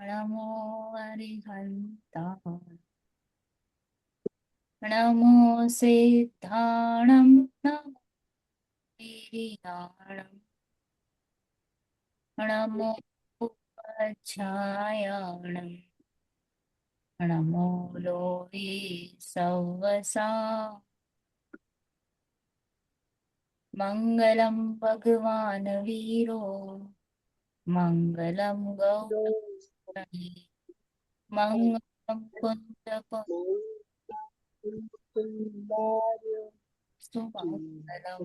નમો અરિહંતાય નમો સિદ્ધાણમ નમો વીર્યાણમ નમો ઉપચ્છાયાણમ નમો લોહી સવસા મંગલમ ભગવાન વીરો મંગલમ ગૌતમી મંગલમ કુંદક સુમંગલમ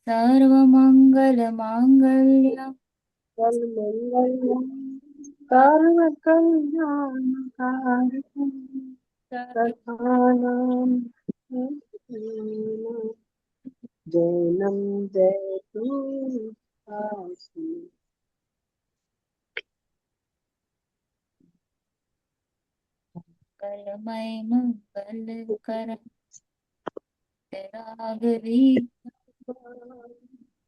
સર્વમંગલ માંગલ્યમ જૈનમ જયતુ મંગલમય મંગલ કર રાઘવી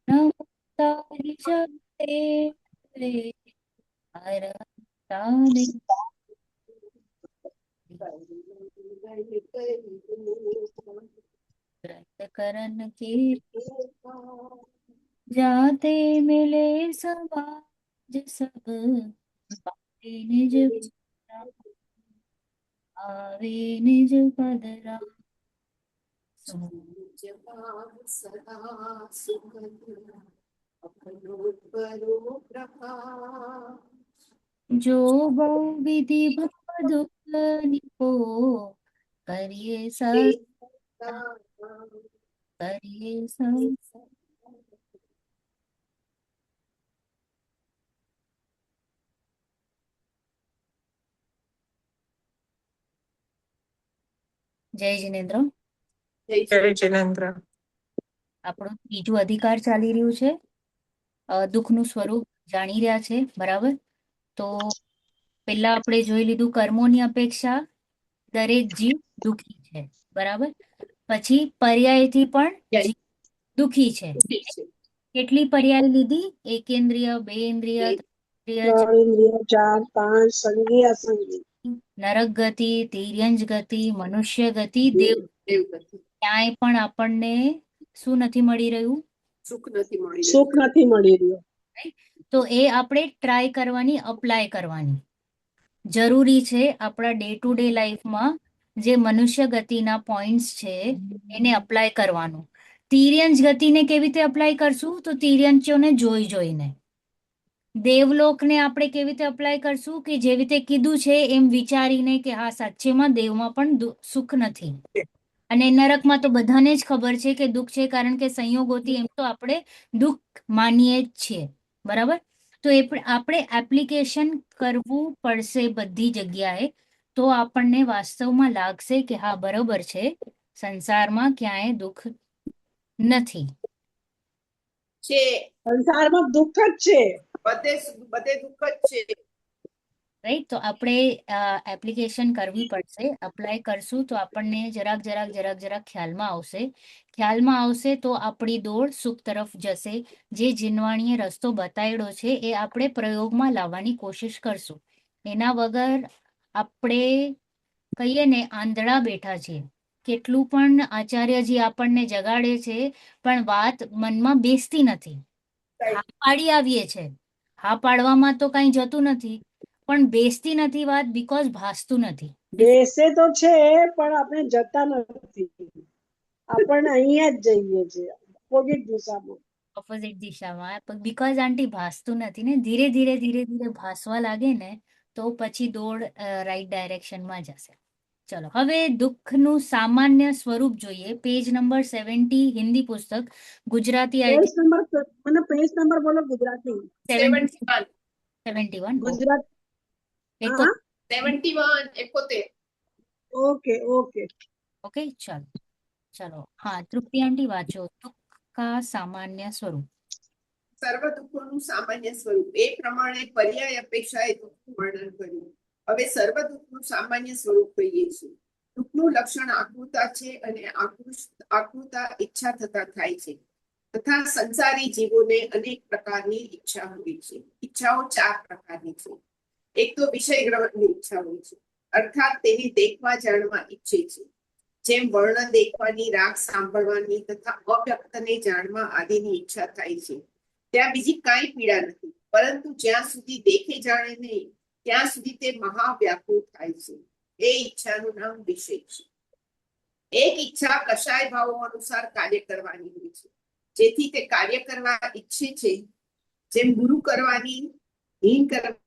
નમતારિ જગતે હરતાદિ व्रत करन के जाते मिले समाज सब पावे निज पदरा, आवे निज पदरा સદા સુખ जो बहु विधि दुख निको करिए करिए જય જિનેન્દ્ર. જય જિનેન્દ્ર. આપણું ત્રીજું અધિકાર ચાલી રહ્યું છે. દુઃખનું સ્વરૂપ જાણી રહ્યા છે, બરાબર? તો પેલા આપણે જોઈ લીધું કર્મોની અપેક્ષા દરેક જીવ દુઃખી છે, બરાબર? પછી પર્યાયથી પણ જીવ દુઃખી છે. કેટલી પર્યાય લીધી? એકેન્દ્રિય, બેન્દ્રિય, ત્રિન્દ્રિય, 4, 5 સંગી અસંગી, નરક ગતિ, તિર્યંજ ગતિ, મનુષ્ય ગતિ, દેવ ગતિ. ક્યાંય પણ આપણને શું નથી મળી રહ્યું? સુખ નથી મળી રહ્યું. તો એ આપણે ટ્રાય કરવાની, અપ્લાય કરવાની જરૂરી છે. આપણા ડે ટુ ડે લાઈફમાં જે મનુષ્ય ગતિના પોઈન્ટ્સ છે એને અપ્લાય કરવાનું. તિર્યંજ ગતિને કેવી રીતે અપ્લાય કરશું? તો તિર્યંચોને જોઈને. દેવલોકને આપણે કેવી રીતે અપ્લાય કરશું? કે જેવી રીતે કીધું છે એમ વિચારીને કે હા, સાચેમાં દેવમાં પણ સુખ નથી. અને નરકમાં તો બધાને જ ખબર છે કે દુઃખ છે, કારણ કે સંયોગોથી એમ તો આપણે દુઃખ માનીએ જ છીએ, બરાબર? તો એ આપણે એપ્લિકેશન કરવું પડશે બધી જગ્યાએ, તો આપણને વાસ્તવમાં લાગશે કે હા, બરોબર છે, સંસારમાં ક્યાંય દુઃખ નથી. સંસારમાં દુઃખ જ છે, બધે દુઃખ જ છે. રાઈટ? તો આપણે એપ્લિકેશન કરવી પડશે. અપ્લાય કરશું તો આપણને જરાક ખ્યાલમાં આવશે તો આપણી દોડ સુખ તરફ જશે. જે જીનવાણીએ રસ્તો બતાવ્યો છે એ આપણે પ્રયોગમાં લાવવાની કોશિશ કરશું. એના વગર આપણે કહીએ ને આંધળા બેઠા છીએ. કેટલું પણ આચાર્યજી આપણને જગાડે છે, પણ વાત મનમાં બેસતી નથી. હા પાડી આવીએ છે, હા પાડવામાં તો કઈ જતું નથી, પણ બેસતી નથી વાત, બીકોઝ ભાસતું નથી. બેસે તો છે પણ આપણે જતા નથી. આપણને અહીંયા જ જઈએ છીએ, ઓપોઝિટ દિશામાં. ઓપોઝિટ દિશામાં, બીકોઝ આંટી ભાસતું નથી ને. ધીરે ધીરે ભાસવા લાગે ને તો પછી દોડ રાઈટ ડાયરેક્શનમાં જશે. ચલો, હવે દુઃખનું સામાન્ય સ્વરૂપ જોઈએ. પેજ નંબર 70, હિન્દી પુસ્તક. ગુજરાતી પેજ નંબર, મને પેજ નંબર બોલો ગુજરાતી. 71 ગુજરાત. હા, 71 ઓકે ઓકે ઓકે. ચલો. હા, તૃપ્તિ આંટી વાંચો. દુઃખ કા સામાન્ય સ્વરૂપ. સર્વ દુઃખોનું સામાન્ય સ્વરૂપ એ પ્રમાણે પર્યાય અપેક્ષાએ દુઃખનું વર્ણન કર્યું. હવે સર્વ દુઃખનું સામાન્ય સ્વરૂપ કહીએ છીએ. દુઃખનું લક્ષણ આકૃતા છે અને આકૃતા ઈચ્છા થતા થાય છે. તથા સંસારી જીવોને અનેક પ્રકારની ઈચ્છા હોય છે. ઈચ્છાઓ 4 પ્રકારની છે. એક તો વિષય ગ્રહણની ઈચ્છા હોય છે, અર્થાત તેની દેખવા જાણવા ઈચ્છે છે. જેમ વર્ણ દેખવાની, રાગ સાંભળવાની તથા અવ્યક્તને જાણવા આદિની ઈચ્છા થાય છે. ત્યાં બીજી કાંઈ પીડા નથી, પરંતુ જ્યાં સુધી દેખે જાણે નહીં ત્યાં સુધી તે મહાવ્યાકુળ થાય છે. એ ઈચ્છાનું નામ વિષય છે. એક ઈચ્છા કશાય ભાવો અનુસાર કાર્ય કરવાની હોય છે, જેથી તે કાર્ય કરવા ઈચ્છે છે. જેમ ગુરુ કરવાની, હીન કરવાની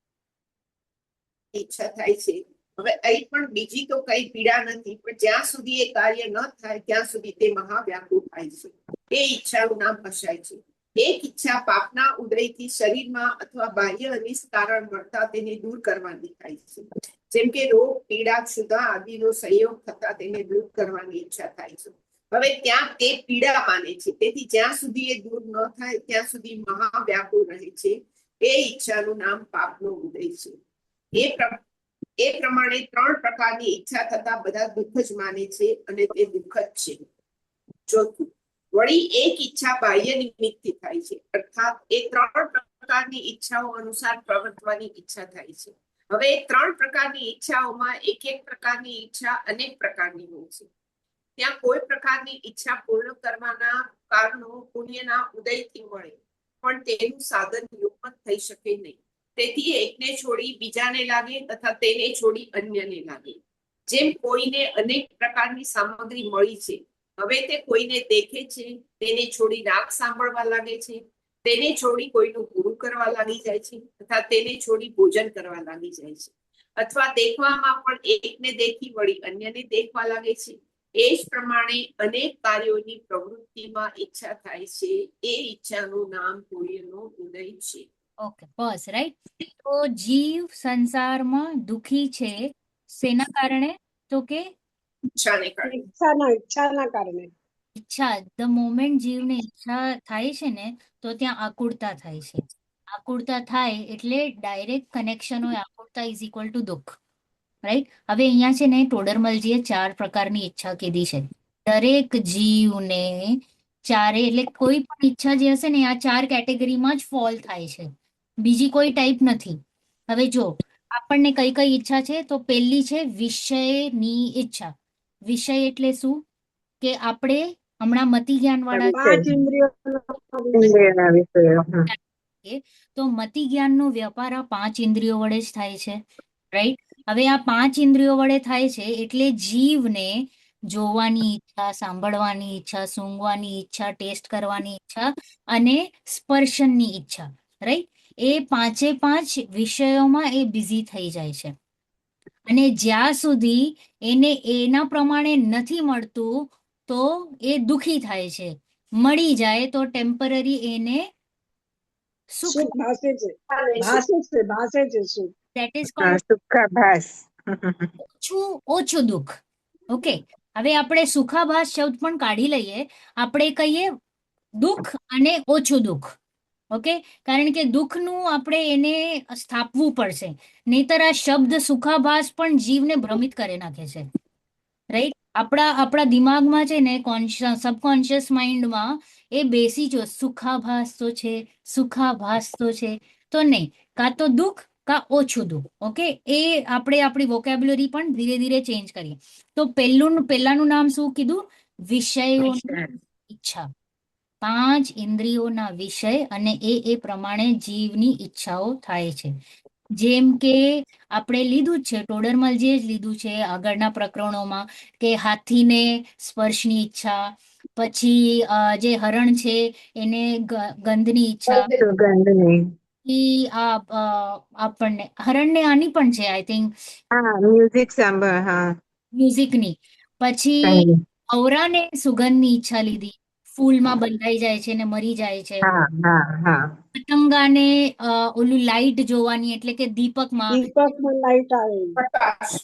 ઈચ્છા થાય છે. હવે અહીં પણ બીજી તો કઈ પીડા નથી, પણ જ્યાં સુધી એ કાર્ય ન થાય ત્યાં સુધી તે મહાવ્યાકુળ થાય છે. એ ઈચ્છાનું નામ કશાય છે. એક ઈચ્છા પાપના ઉદયથી શરીરમાં અથવા બાહ્ય અનિષ્ટ કારણ મળતા તેને દૂર કરવાની થાય છે. જેમ કે રોગ, પીડા, ક્ષુધા આદિનો સંયોગ થતા તેને દૂર કરવાની ઈચ્છા થાય છે. હવે ત્યાં તે પીડા માને છે, તેથી જ્યાં સુધી એ દૂર ન થાય ત્યાં સુધી મહાવ્યાકુળ રહે છે. એ ઈચ્છાનું નામ પાપનો ઉદય છે. એ પ્રમાણે 3 પ્રકારની ઈચ્છા થતા બધા દુઃખ જ માને છે અને તે દુઃખ જ છે. ચોથું, વળી એક ઈચ્છા બાહ્ય નિમિત્તથી થાય છે, અર્થાત એ 3 પ્રકારની ઈચ્છાઓ અનુસાર પ્રવર્તવાની ઈચ્છા થાય છે. હવે 3 પ્રકારની ઈચ્છાઓમાં એક પ્રકારની ઈચ્છા અનેક પ્રકારની હોય છે. ત્યાં કોઈ પ્રકારની ઈચ્છા પૂર્ણ કરવાના કારણો પુણ્યના ઉદયથી મળે, પણ તેનું સાધન યુગમત થઈ શકે નહીં. તેથી એકને છોડી બીજાને લાગે તથા તેને છોડી અન્યને લાગે. જેમ કોઈને અનેક પ્રકારની સામગ્રી મળી છે, હવે તે કોઈને દેખે છે, તેને છોડી રાગ સાંભળવા લાગે છે, તેને છોડી કોઈનું ગુરુ કરવા લાગી જાય છે, તથા તેને છોડી ભોજન કરવા લાગી જાય છે. અથવા દેખવામાં પણ એકને દેખી વળી અન્યને દેખવા લાગે છે. એ જ પ્રમાણે અનેક કાર્યોની પ્રવૃત્તિમાં ઈચ્છા થાય છે. એ ઈચ્છાનું નામ પુણ્યનો ઉદય છે. ઓકે, બસ રાઈટ. તો જીવ સંસારમાં દુખી છે શેના કારણે? તો કે ઈચ્છાને કારણે. ઈચ્છાના કારણે. ઈચ્છા, ધ મોમેન્ટ જીવને ઈચ્છા થાય છે ને, તો ત્યાં આકુળતા થાય છે. આકુળતા થાય એટલે ડાયરેક્ટ કનેક્શન હોય, આકુળતા ઇઝ ઇક્વલ ટુ દુઃખ, રાઈટ. હવે અહીંયા છે ને ટોડરમલજીએ 4 પ્રકારની ઈચ્છા કીધી છે. દરેક જીવને ચારે, એટલે કોઈ પણ ઈચ્છા જે હશે ને આ 4 કેટેગરીમાં જ ફોલ થાય છે, બીજી કોઈ ટાઈપ નથી. હવે જો આપણને કઈ કઈ ઈચ્છા છે, તો પહેલી છે વિષયની ઈચ્છા. વિષય એટલે શું? કે આપણે હમણાં મતિ જ્ઞાન વાળા 5 ઇન્દ્રિયોનો ઇન્દ્રિયના વિષયો. તો મતિ જ્ઞાનનો વ્યાપાર આ 5 ઇન્દ્રિયો વડે જ થાય છે, રાઈટ. હવે આ 5 ઇન્દ્રિયો વડે થાય છે એટલે જીવને જોવાની ઈચ્છા, સાંભળવાની ઈચ્છા, સૂંઘવાની ઈચ્છા, ટેસ્ટ કરવાની ઈચ્છા અને સ્પર્શનની ઈચ્છા, રાઈટ. એ 5 વિષયોમાં એ બિઝી થઈ જાય છે. અને જ્યાં સુધી એને એના પ્રમાણે નથી મળતું તો એ દુખી થાય છે. મળી જાય તો ટેમ્પરરી એને સુખ, સુખ ભાસે છે, ભાસે છે સુખ. that is called સુખાભાસ. ઓછું દુઃખ. ઓકે, હવે આપણે સુખાભાસ શબ્દ પણ કાઢી લઈએ, આપણે કહીએ દુઃખ અને ઓછું દુઃખ. ઓકે, કારણ કે દુઃખનું આપણે એને સ્થાપવું પડશે, નહીતર આ શબ્દ સુખાભાસ પણ જીવને ભ્રમિત કરી નાખે છે, રાઈટ. આપણા દિમાગમાં છે ને સબકોન્શિયસ માઇન્ડમાં એ બેસી જો સુખાભાસ તો છે, સુખાભાસ તો છે, તો નહીં, કાં તો દુઃખ કાં ઓછું દુઃખ. ઓકે, એ આપણે આપણી વોકેબ્યુલરી પણ ધીરે ધીરે ચેન્જ કરીએ. તો પહેલાનું નામ શું કીધું? વિષયોની ઈચ્છા. 5 ઇન્દ્રિયોના વિષય અને એ પ્રમાણે જીવની ઈચ્છાઓ થાય છે. જેમ કે આપણે લીધું જ છે, ટોડરમલજીએ જ લીધું છે આગળના પ્રકરણોમાં, કે હાથીને સ્પર્શની ઈચ્છા, પછી જે હરણ છે એને ગંધની ઈચ્છા, સુગંધની. આપણને હરણને આની પણ છે આઈ થિંક, હા, મ્યુઝિક સાંભળ. હા, મ્યુઝિકની. પછી સંગીત. ઔરાને સુગંધની ઈચ્છા લીધી, ફૂલમાં બંધાઈ જાય છે ને મરી જાય છે. હા હા હા. પતંગાને ઓલું લાઈટ જોવાની, એટલે કે દીપકમાં દીપકમાં લાઈટ આવે. પ્રકાશ.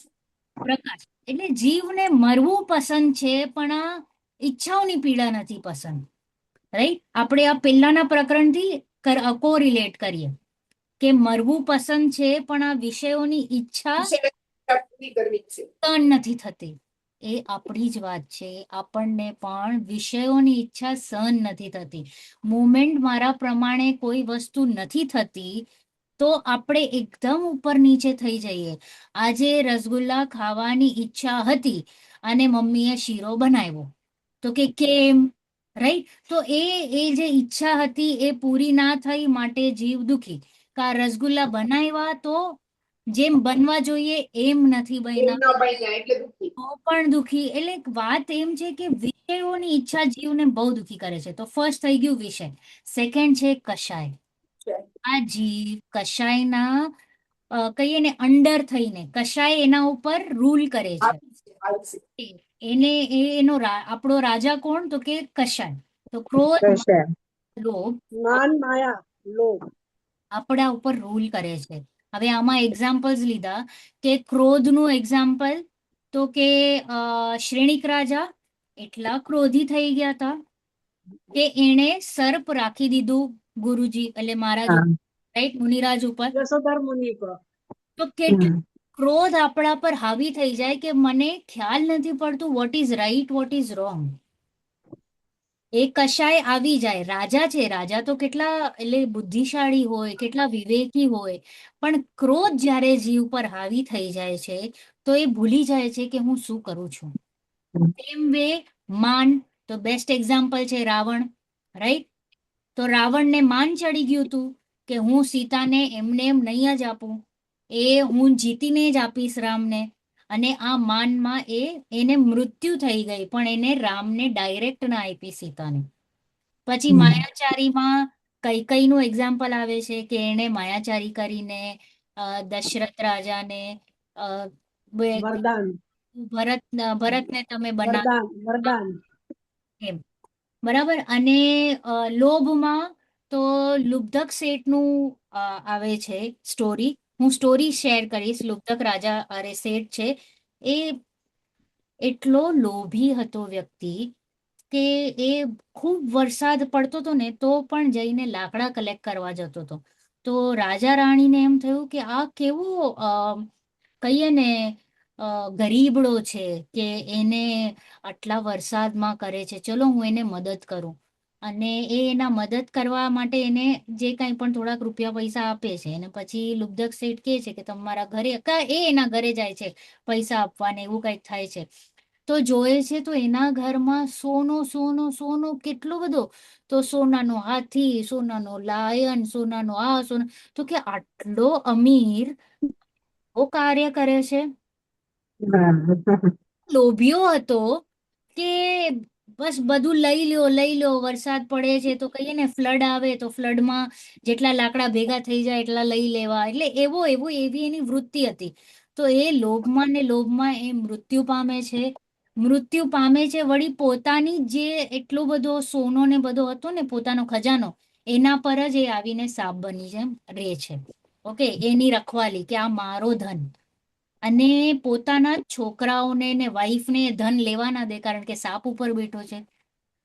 પ્રકાશ. એટલે જીવને મરવું પસંદ છે પણ આ ઈચ્છાઓની પીડા નથી પસંદ, રાઈટ. આપણે આ પહેલાના પ્રકરણથી કોરિલેટ કરીએ કે મરવું પસંદ છે પણ આ વિષયોની ઈચ્છા પૂરી કરવી છે. ટર્ન નથી થતી. એ આપણી જ વાત છે. આપણને પણ વિષયોની ઈચ્છા સહન નથી થતી. મુમેન્ટ મારા પ્રમાણે કોઈ વસ્તુ નથી થતી તો આપણે એકદમ ઉપર નીચે થઈ જઈએ. આજે રસગુલ્લા ખાવાની ઈચ્છા હતી અને મમ્મીએ શીરો બનાવ્યો, તો કે કેમ, રાઈટ? તો એ જે ઈચ્છા હતી એ પૂરી ના થઈ માટે જીવ દુખી. કા રસગુલ્લા બનાવ્યા તો જેમ બનવા જોઈએ એમ નથી એમ બન્યા, ન બન્યા એટલે દુઃખી. તો પણ દુખી. એટલે વાત એમ છે કે વિષયોની ઈચ્છા જીવને બહુ દુખી કરે છે. તો ફર્સ્ટ થઈ ગયું વિષય. સેકન્ડ છે કષાય. આ જીવ કષાયના કહીએ ને અંડર થઈને કશાય એના ઉપર રૂલ કરે છે. આવી છે. એનો આપણો રાજા કોણ? તો કે કશાય. તો ક્રોધ, કશા. લોભ માન માયા લોભ. આપણા ઉપર રૂલ કરે છે. હવે આમાં એક્ઝામ્પલ્સ લીધા કે ક્રોધનું એક્ઝામ્પલ, તો કે શ્રેણિક રાજા એટલા ક્રોધી થઈ ગયા હતા કે એણે સર્પ રાખી દીધું ગુરુજી એટલે મહારાજ હા. ઉપર, રાઈટ, મુનિરાજ ઉપર. યશોધર મુનિ પર. તો કેટલું ક્રોધ આપણા પર હાવી થઈ જાય કે મને ખ્યાલ નથી પડતું what is right, what is wrong. એ કશાય આવી જાય. રાજા છે, રાજા તો કેટલા એટલે બુદ્ધિશાળી હોય, કેટલા વિવેકી હોય, પણ ક્રોધ જ્યારે જીવ પર હાવી થઈ જાય છે તો એ ભૂલી જાય છે કે હું શું કરું છું. સેમ વે માન, તો બેસ્ટ એક્ઝામ્પલ છે રાવણ, રાઈટ? તો રાવણને માન ચડી ગયું હતું કે હું સીતાને એમને એમ નહીં જ આપું, એ હું જીતીને જ આપીશ રામને. અને આ માનમાં એને મૃત્યુ થઈ ગઈ પણ એને રામને ડાયરેક્ટ ના આપી સીતાને. પછી માયાચારીમાં કૈકેયીનું એક્ઝામ્પલ આવે છે કે એણે માયાચારી કરીને દશરથ રાજાને અ, વરદાન. ભરતને તમે બના વરદાન વરદાન. એમ, બરાબર. અને લોભમાં તો લુબ્ધક શેઠનું આવે છે સ્ટોરી. હું સ્ટોરી શેર કરીશ. લુબ્ધક રાજા અરે શેઠ છે, એ એટલો લોભી હતો વ્યક્તિ કે એ ખૂબ વરસાદ પડતો હતો ને તો પણ જઈને લાકડા કલેક્ટ કરવા જતો હતો. તો રાજા રાણીને એમ થયું કે આ કેવો કહીએ ને ગરીબડો છે કે એને આટલા વરસાદમાં કરે છે, ચલો હું એને મદદ કરું. અને એના મદદ કરવા માટે એને જે કાંઈ પણ થોડાક રૂપિયા પૈસા આપે છે. અને પછી લુબ્ધક શેઠ કહે છે કે તમારા ઘરે, એના ઘરે જાય છે પૈસા આપવાને, એવું કંઈક થાય છે. તો જોયે છે તો એના ઘરમાં સોનો સોનો સોનો કેટલો બધો. તો સોનાનો હાથી, સોનાનો લાયન, સોનાનો આ સોના. તો કે આટલો અમીર ઓ કાર્ય કરે છે. લોભિયો હતો કે બસ બધું લઈ લો. વરસાદ પડે છે તો કહીએ ને ફ્લડ આવે તો ફ્લડમાં જેટલા લાકડા ભેગા થઈ જાય એટલા લઈ લેવા. એટલે એવી એની વૃત્તિ હતી. તો એ લોભમાં ને લોભમાં એ મૃત્યુ પામે છે. મૃત્યુ પામે છે વળી પોતાની જે એટલો બધો સોનો ને બધો હતો ને પોતાનો ખજાનો, એના પર જ એ આવીને સાપ બની જેમ રે છે. ઓકે, એની રખવાલી કે આ મારો ધન. અને પોતાના છોકરાઓને ને વાઈફને ધન લેવા ના દે કારણ કે સાપ ઉપર બેઠો છે.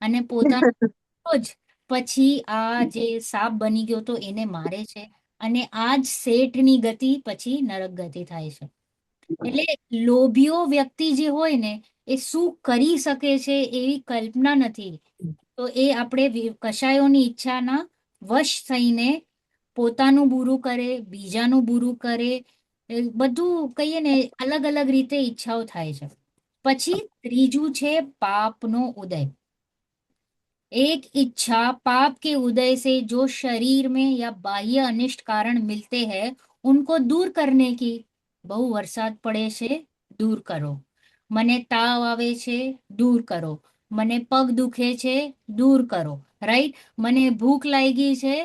અને પોતાનો જ પછી આ જે સાપ બની ગયો તો એને મારે છે. અને આ જ શેઠની ગતિ પછી નરક ગતિ થાય છે. એટલે લોભીઓ વ્યક્તિ જે હોય ને એ શું કરી શકે છે એવી કલ્પના નથી. તો એ આપણે કશાયોની ઈચ્છાના વશ થઈને પોતાનું બુરું કરે, બીજાનું બુરું કરે, બધું કહીએ ને અલગ અલગ રીતે ઈચ્છાઓ થાય છે. પછી ત્રીજું છે पापનો उदय। एक इच्छा पाप के उदय से जो शरीर में या बाह्य अनिष्ट कारण मिलते हैं उनको दूर करने की। બહુ વરસાદ પડે છે, દૂર કરો. મને તાવ આવે છે, દૂર કરો. મને પગ દુખે છે, દૂર કરો. રાઈટ? મને ભૂખ લાગી છે,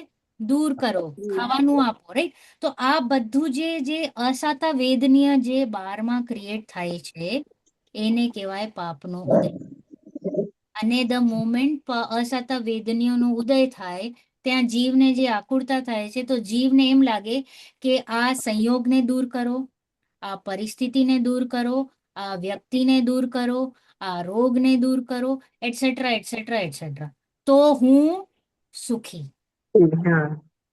દૂર કરો. ખાવાનું આપો. રાઈટ? તો આ બધું જે અસાતા વેદનીય જે બહારમાં ક્રિએટ થાય છે એને કહેવાય પાપનો ઉદય. અને ધ મોમેન્ટ અસત વેદનીઓનો ઉદય થાય ત્યાં જીવને જે આકુરતા થાય છે તો જીવને એમ લાગે કે આ સંયોગને દૂર કરો, આ પરિસ્થિતિને દૂર કરો, આ વ્યક્તિને દૂર કરો, આ રોગને દૂર કરો, એટસેટ્રા એટસેટ્રા એટસેટ્રા, તો હું સુખી. હા.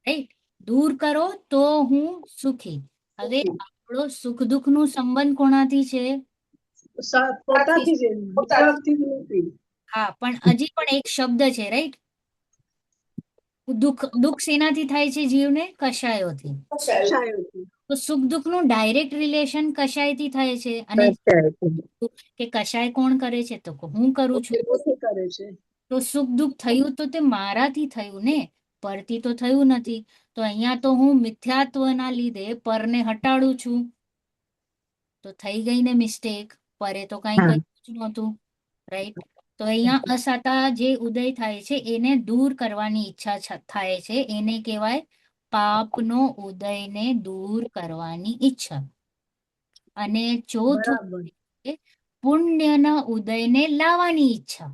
રાઈટ? દૂર કરો તો હું સુખી. હવે આપણો સુખ દુઃખનું સંબંધ કોનાથી છે? પોતાથી જ પોતાથી. વિચારથી જ નથી. હા, પણ હજી પણ એક શબ્દ છે, રાઈટ? દુઃખ શેનાથી થાય છે જીવને? કશાયોથી. કશાયો. શાયદ તો સુખ દુઃખનું ડાયરેક્ટ રિલેશન કશાયથી થાય છે. અને કશાયથી. કે કશાય કોણ કરે છે? તો કે હું કરું છું. પોતે કરે છે. તો સુખ દુઃખ થયું તો તે મારાથી થયું ને, પરથી તો થયું નથી. તો અહીંયા તો હું મિથ્યાત્વના લીધે પરને હટાડું છું. તો થઈ ગઈ ને મિસ્ટેક. પરે તો કાંઈ હા કર્યું જ નહોતું, રાઈટ? તો અહીંયા અસતા જે ઉદય થાય છે એને દૂર કરવાની ઈચ્છા થાય છે. એને કહેવાય પાપનો ઉદયને દૂર કરવાની ઈચ્છા. અને ચોથું બરાબર. છે પુણ્યના ઉદયને લાવવાની ઈચ્છા.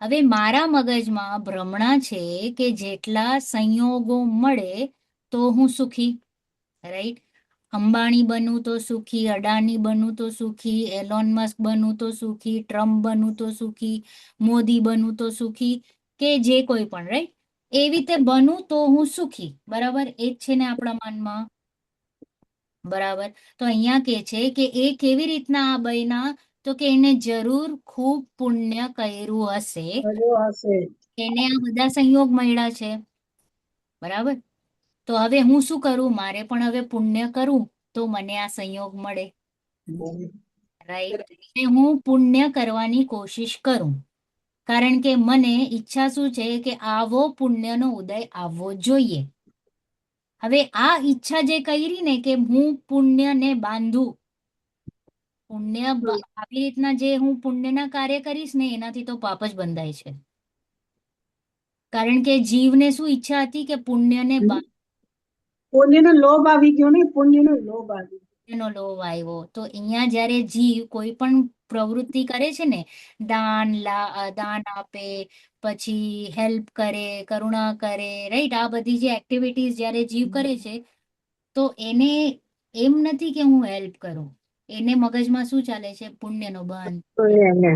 હવે મારા મગજમાં ભ્રમણા છે કે જેટલા સંયોગો મળે તો હું સુખી, રાઈટ? અંબાણી બનું તો સુખી, અડાણી બનું તો સુખી, એલોન મસ્ક બનું તો સુખી, ટ્રમ્પ બનું તો સુખી, મોદી બનું તો સુખી, કે જે કોઈ પણ, રાઈટ? એવી રીતે બનું તો હું સુખી, બરાબર? એ જ છે ને આપણા મનમાં, બરાબર? તો અહીંયા કે છે કે એ કેવી રીતના આ બયના? તો કે એને જરૂર ખૂબ પુણ્ય કર્યું હશે, કર્યો હશે. એને આ બધા સંયોગ મળ્યા છે, બરાબર? તો હવે હું શું કરું? મારે પણ હવે પુણ્ય કરું તો મને આ સંયોગ મળે, રાઈટ? હું પુણ્ય કરવાની કોશિશ કરું, કારણ કે મને ઈચ્છા શું છે કે આવો પુણ્યનો ઉદય આવવો જોઈએ. હવે આ ઈચ્છા જે કરી ને કે હું પુણ્યને બાંધું, આવી રીતના જે હું પુણ્યના કાર્ય કરીશ ને એનાથી તો પાપ જ બંધાય છે. કારણ કે જીવને શું ઈચ્છા હતી કે પુણ્યને પુણ્યનો લોભ આવી ગયો ને, પુણ્યનો લોભ આવી ગયો. નો લોભ આવ્યો. તો અહીંયા જ્યારે જીવ કોઈ પણ પ્રવૃત્તિ કરે છે ને, દાન આપે, પછી હેલ્પ કરે, કરુણા કરે, રાઈટ? આ બધી જે એક્ટિવિટીઝ જ્યારે જીવ કરે છે તો એને એમ નથી કે હું હેલ્પ કરું. એને મગજમાં શું ચાલે છે? પુણ્યનો બંધ, તો એને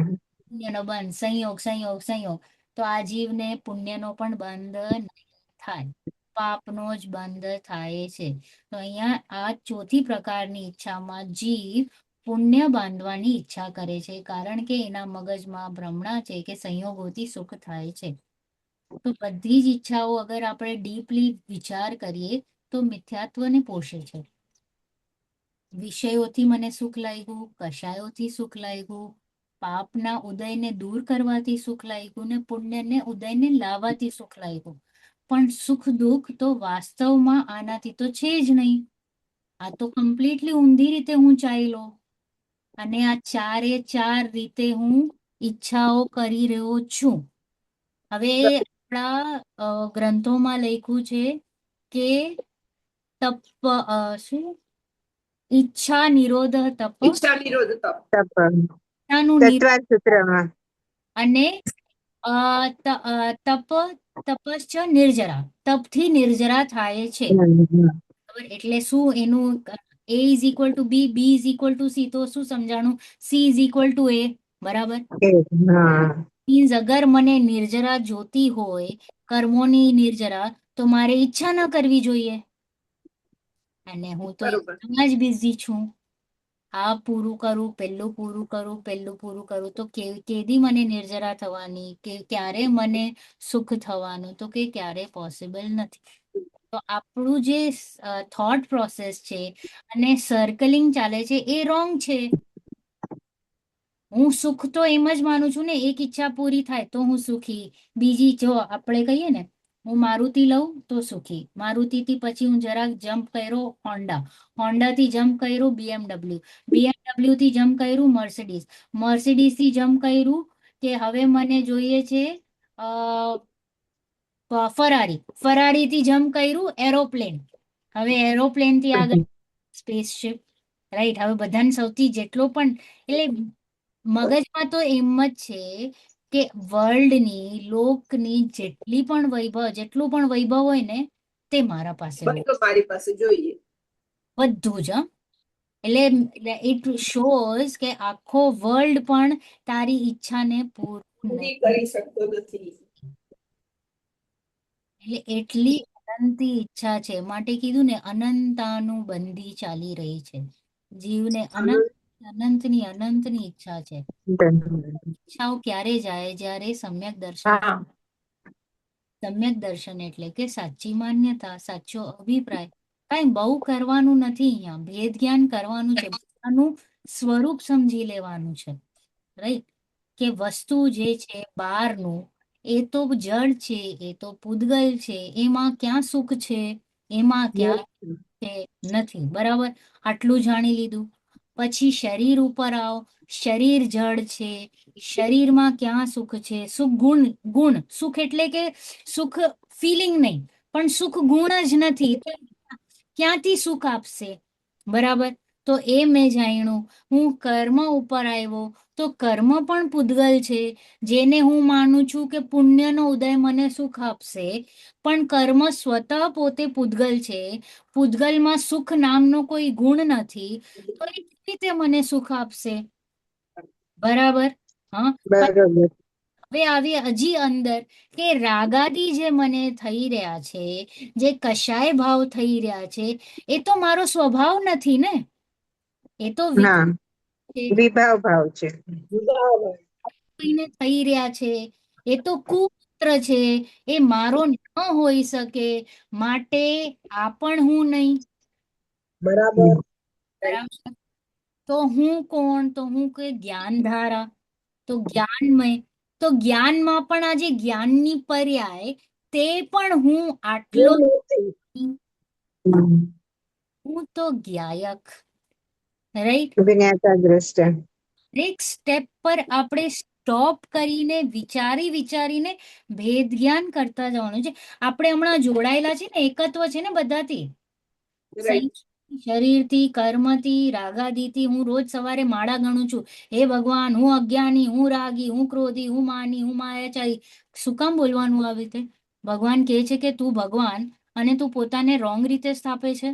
પુણ્યનો બંધ, સંયોગ સંયોગ સંયોગ. તો આ જીવને પુણ્યનો પણ બંધ નહીં થાય, પાપનો જ બંધ થાય છે. તો અહીંયા આ ચોથી પ્રકારની ઈચ્છામાં જીવ પુણ્ય બાંધવાની ઈચ્છા કરે છે, કારણ કે એના મગજમાં ભ્રમણા છે કે સંયોગોથી સુખ થાય છે. તો બધી જ ઈચ્છાઓ અગર આપણે ડીપલી વિચાર કરીએ તો મિથ્યાત્વને પોષે છે. વિષયોથી મને સુખ લાગ્યું, કશાયોથી સુખ લાગ્યું, પાપના ઉદયને દૂર કરવાથી સુખ લાગ્યું, ને પુણ્યને ઉદયને લાવવાથી સુખ લાગ્યું. પણ સુખ દુઃખ તો વાસ્તવમાં આનાથી તો છે જ નહીં. આ તો કમ્પ્લીટલી ઊંધી રીતે હું ચાલ્યો, અને આ ચારે ચાર રીતે હું ઈચ્છાઓ કરી રહ્યો છું. હવે આપણા ગ્રંથોમાં લખ્યું છે કે શું? ઈચ્છા નિરોધ તપ, ઈચ્છા નિરોધ તપ. તપ ઈચ્છાનું તત્વા સૂત્રમાં. અને તપ તપશ્ચ નિર્જરા, તપથી નિર્જરા થાય છે. બરાબર? એટલે શું એનું A is equal to B, B is equal to C, તો શું સમજાણું? C is equal to A, બરાબર? હા મીન્સ અગર મને નિર્જરા જોતી હોય, કર્મોની નિર્જરા, તો મારે ઈચ્છા ન કરવી જોઈએ. અને હું તો બરોબર. એમાં જ બિઝી છું. આ પૂરું કરું, પેલું પૂરું કરું, પેલું પૂરું કરું, તો કેદી મને નિર્જરા થવાની, કે ક્યારે મને સુખ થવાનું? તો કે ક્યારે પોસિબલ નથી. તો આપણું જે થોટ પ્રોસેસ છે અને સર્કલિંગ ચાલે છે એ રોંગ છે. હું સુખ તો એમ જ માનું છું ને, એક ઈચ્છા પૂરી થાય તો હું સુખી. બીજી, જો આપણે કહીએ ને, હું મારુતિ લઉં તો સુખી, મારુતિથી પછી હું જરાક જમ્પ કર્યો હોન્ડા, હોન્ડાથી જમ્પ કર્યો BMW, BMW થી જમ્પ કર્યું મર્સિડીઝ, મર્સિડીઝ થી જમ્પ કર્યું કે હવે મને જોઈએ છે ફરારી, ફરારીથી જમ્પ કર્યું એરોપ્લેન, હવે એરોપ્લેન થી આગળ સ્પેસશિપ, રાઈટ? હવે બધાને સૌથી જેટલો પણ, એટલે મગજમાં તો એમ જ છે કે વર્લ્ડની, લોકની જેટલું પણ વૈભવ હોય ને તે મારા પાસે હોય, બધું મારી પાસે જોઈએ. બધું જ. એટલે ઇટ શોઝ કે આખો વર્લ્ડ પણ તારી ઈચ્છાને પૂરું નહીં. પૂરી કરી શકતો નથી. એટલે એટલી અનંતી ઈચ્છા છે, માટે કીધું ને અનંતાનું બંધી ચાલી રહી છે જીવને. અનંત અનંતની ઈચ્છા છે. ધન્યવાદ. ઈચ્છાઓ ક્યારે જાય? જ્યારે હા સમ્યક દર્શન એટલે કે સાચી માન્યતા, સાચો અભિપ્રાય. કાંઈ બહુ કરવાનું નથી અહીંયા, ભેદ જ્ઞાન કરવાનું છે, બધાનું સ્વરૂપ સમજી લેવાનું છે. રાઈટ? કે વસ્તુ જે છે બહારનું, એ તો જળ છે, એ તો પૂદગલ છે, એમાં ક્યાં સુખ છે, એમાં ક્યાં છે નથી. બરાબર? આટલું જાણી લીધું. પછી શરીર ઉપર આવો. શરીર જળ છે, શરીરમાં ક્યાં સુખ છે? સુખ ગુણ સુખ એટલે કે સુખ ફિલિંગ નહીં, પણ સુખ ગુણ જ નથી તો ક્યાંથી સુખ આપશે? બરાબર? તો એ મેં જાણ્યું. હું કર્મ ઉપર આવ્યો તો કર્મ પણ પૂદગલ છે, જેને હું માનું છું કે પુણ્યનો ઉદય મને સુખ આપશે, પણ કર્મ સ્વતઃ પોતે પૂદગલ છે. પૂદગલમાં સુખ નામનો કોઈ ગુણ નથી, તો એ કેવી રીતે મને સુખ આપશે? બરાબર? હા. બરોબર. હવે આવી હજી અંદર કે રાગાદી જે મને થઈ રહ્યા છે, જે કશાય ભાવ થઈ રહ્યા છે, એ તો મારો સ્વભાવ નથી ને, એ તો ના, છે. વિભાવ ભાવ છે. બરાબર. કોઈને થઈ રહ્યા છે, એ તો કુપુત્ર છે, એ મારો ન હોઈ શકે, માટે આ પણ હું નહીં. બરાબર. બરાબર? તો હું કોણ? તો હું કે જ્ઞાન ધારા, તો જ્ઞાનમય. તો જ્ઞાનમાં પણ આજે જ્ઞાનની પર્યાય તે પણ હું આટલો હું નથી. નહીં. હમ. હું તો જ્ઞાયક. રાઈટ? વિજ્ઞાતા દ્રષ્ટા. એક સ્ટેપ પર આપણે સ્ટોપ કરીને વિચારીને ભેદ જ્ઞાન કરતા જવાનું છે. આપણે હમણાં જોડાયેલા છે ને, એકત્વ છે ને બધાથી, રાઈટ. શરીરથી, કર્મથી, રાગાદીથી. હું રોજ સવારે માળા ગણું છું, હે ભગવાન, હું અજ્ઞાની, હું રાગી, હું ક્રોધી, હું માની, હું માયાચારી. શું કામ બોલવાનું આવી રીતે? ભગવાન કહે છે કે તું ભગવાન, અને તું પોતાને રોંગ રીતે સ્થાપે છે.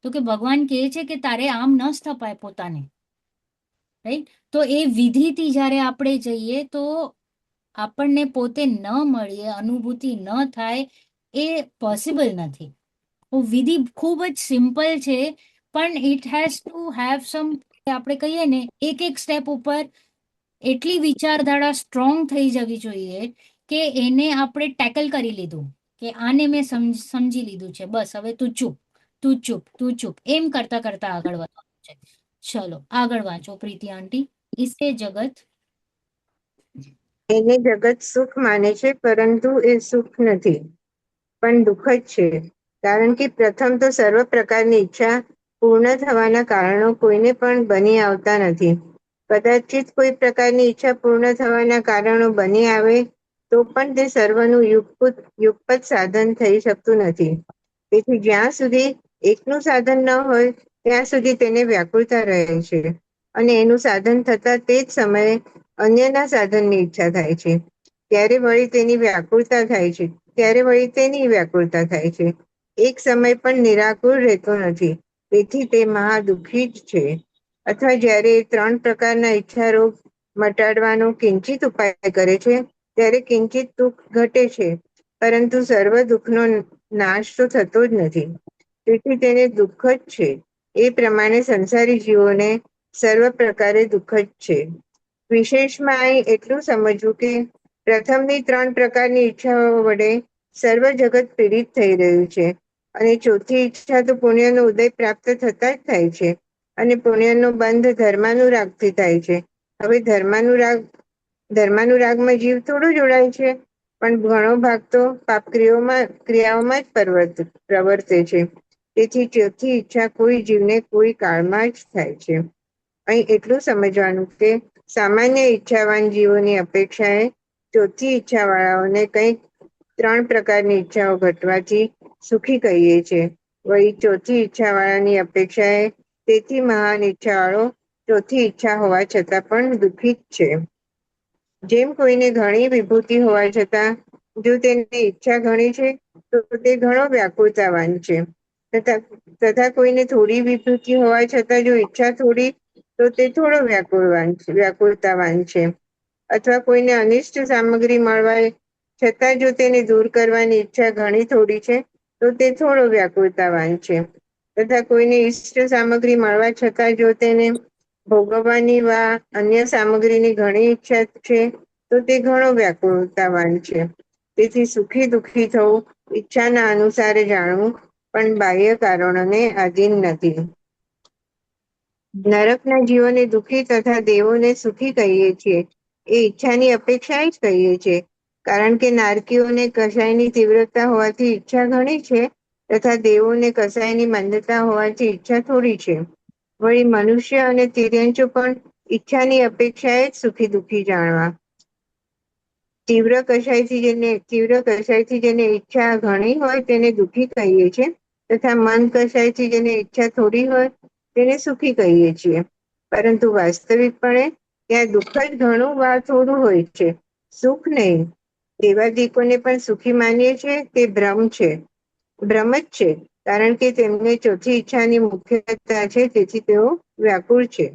તો કે ભગવાન કહે છે કે તારે આમ ન સ્થપાય પોતાને. રાઈટ? તો એ વિધિથી જ્યારે આપણે જઈએ તો આપણને પોતે ન મળીએ, અનુભૂતિ ન થાય, એ પોસિબલ નથી. વિધિ ખૂબ જ સિમ્પલ છે, પણ ઇટ હેઝ ટુ હેવ સમ, આપણે કહીએ ને, એક એક સ્ટેપ ઉપર એટલી વિચારધારા સ્ટ્રોંગ થઈ જવી જોઈએ કે એને આપણે ટેકલ કરી લીધું, કે આને મેં સમજી લીધું છે, બસ હવે તું ચૂપ, તું ચૂપ, તું ચૂપ, એમ કરતા કરતા આગળ વધવાનું છે. ચલો આગળ વાંચો પ્રીતિ આંટી. ઇસે જગત. એને જગત સુખ માને છે, પરંતુ એ સુખ નથી, પણ દુઃખ જ છે. કારણ કે પ્રથમ તો સર્વ પ્રકારની ઈચ્છા પૂર્ણ થવાના કારણો કોઈને પણ બની આવતા નથી. કદાચિત કોઈ પ્રકારની ઈચ્છા પૂર્ણ થવાના કારણો બની આવે તો પણ તે સર્વનું યુગપત સાધન થઈ શકતું નથી. તેથી જ્યાં સુધી એકનું સાધન ન હોય ત્યાં સુધી તેને વ્યાકુળતા રહે છે, અને એનું સાધન થતા તે જ સમયે અન્યના સાધનની ઈચ્છા થાય છે. ત્યારે વળી તેની વ્યાકુળતા થાય છે, ત્યારે વળી તેની વ્યાકુળતા થાય છે. એક સમય પણ નિરાકુળ રહેતો નથી, તેથી તે મહા દુઃખી જ છે. અથવા જ્યારે એ 3 પ્રકારના ઈચ્છારોગ મટાડવાનો કિંચિત ઉપાય કરે છે, ત્યારે કિંચિત દુઃખ ઘટે છે, પરંતુ સર્વ દુઃખનો નાશ તો થતો જ નથી. તેથી તેને દુઃખ જ છે. એ પ્રમાણે સંસારી જીવોને સર્વ પ્રકારે દુઃખ જ છે. વિશેષમાં અહીં એટલું સમજવું કે પ્રથમની 3 પ્રકારની ઈચ્છાઓ વડે સર્વ જગત પીડિત થઈ રહ્યું છે, અને ચોથી ઈચ્છા તો પુણ્યનો ઉદય પ્રાપ્ત થતા જ થાય છે, અને પુણ્યનો બંધ ધર્માનુરાગથી થાય છે. હવે ધર્માનુરાગમાં જીવ થોડો જોડાય છે, પણ ઘણો ભાગ તો પાપ ક્રિયાઓમાં જ પ્રવર્તે છે. તેથી ચોથી ઈચ્છા કોઈ જીવને કોઈ કાળમાં જ થાય છે. અહીં એટલું સમજવાનું કે સામાન્ય ઈચ્છાવાન જીવોની અપેક્ષાએ ચોથી ઈચ્છાવાળાઓને કંઈક 3 પ્રકારની ઈચ્છાઓ ઘટવાથી સુખી કહીએ છે. વળી ચોથી ઈચ્છાવાળાની અપેક્ષાએ તેથી મહાન ઈચ્છાવાળો ચોથી ઈચ્છા હોવા છતાં પણ દુઃખી જ છે. જેમ કોઈને ઘણી વિભૂતિ હોવા છતાં જો તેને ઈચ્છા ઘણી છે તો તે ઘણો વ્યાકુળતાવાન છે. તથા કોઈને થોડી વિભૂતિ હોવા છતાં જો ઈચ્છા થોડી તો તે થોડો વ્યાકુળતાવાન છે. અથવા કોઈને અનિષ્ટ સામગ્રી મળવા છતાં જો તેને દૂર કરવાની ઈચ્છા ઘણી થોડી છે તો તે થોડો વ્યાકુળતાવાન છે. તથા કોઈને ઇષ્ટ સામગ્રી મળવા છતાં જો તેને ભોગવવાની વા અન્ય સામગ્રીની ઘણી ઈચ્છા છે તો તે ઘણો વ્યાકુળતાવાન છે. તેથી સુખી દુઃખી થવું, ઈચ્છાના અનુસારે જાણવું, પણ બાહ્ય કારણોને આધીન નથી. નરકના જીવોને દુઃખી તથા દેવોને સુખી કહીએ છીએ એ ઈચ્છાની અપેક્ષાએ જ કહીએ છીએ. કારણ કે નારકીઓને કસાયની તીવ્રતા હોવાથી ઈચ્છા ઘણી છે તથા દેવોને કસાયની મંદતા હોવાથી ઈચ્છા થોડી છે. વળી મનુષ્ય અને તિર્યંચો પણ ઈચ્છાની અપેક્ષાએ જ સુખી દુઃખી જાણવા. તીવ્ર કસાયથી જેને ઈચ્છા ઘણી હોય તેને દુઃખી કહીએ છીએ તથા મન કસાયથી જેને ઈચ્છા થોડી હોય તેને સુખી કહીએ છીએ. પરંતુ વાસ્તવિકપણે ત્યાં દુઃખ જ ઘણું વા થોડું હોય છે, સુખ નહીં. દેવાદિકોને પણ સુખી માનીએ છીએ તે ભ્રમ જ છે. કારણ કે તેમને ચોથી ઈચ્છાની મુખ્યતા છે, તેથી તેઓ વ્યાકુળ છે.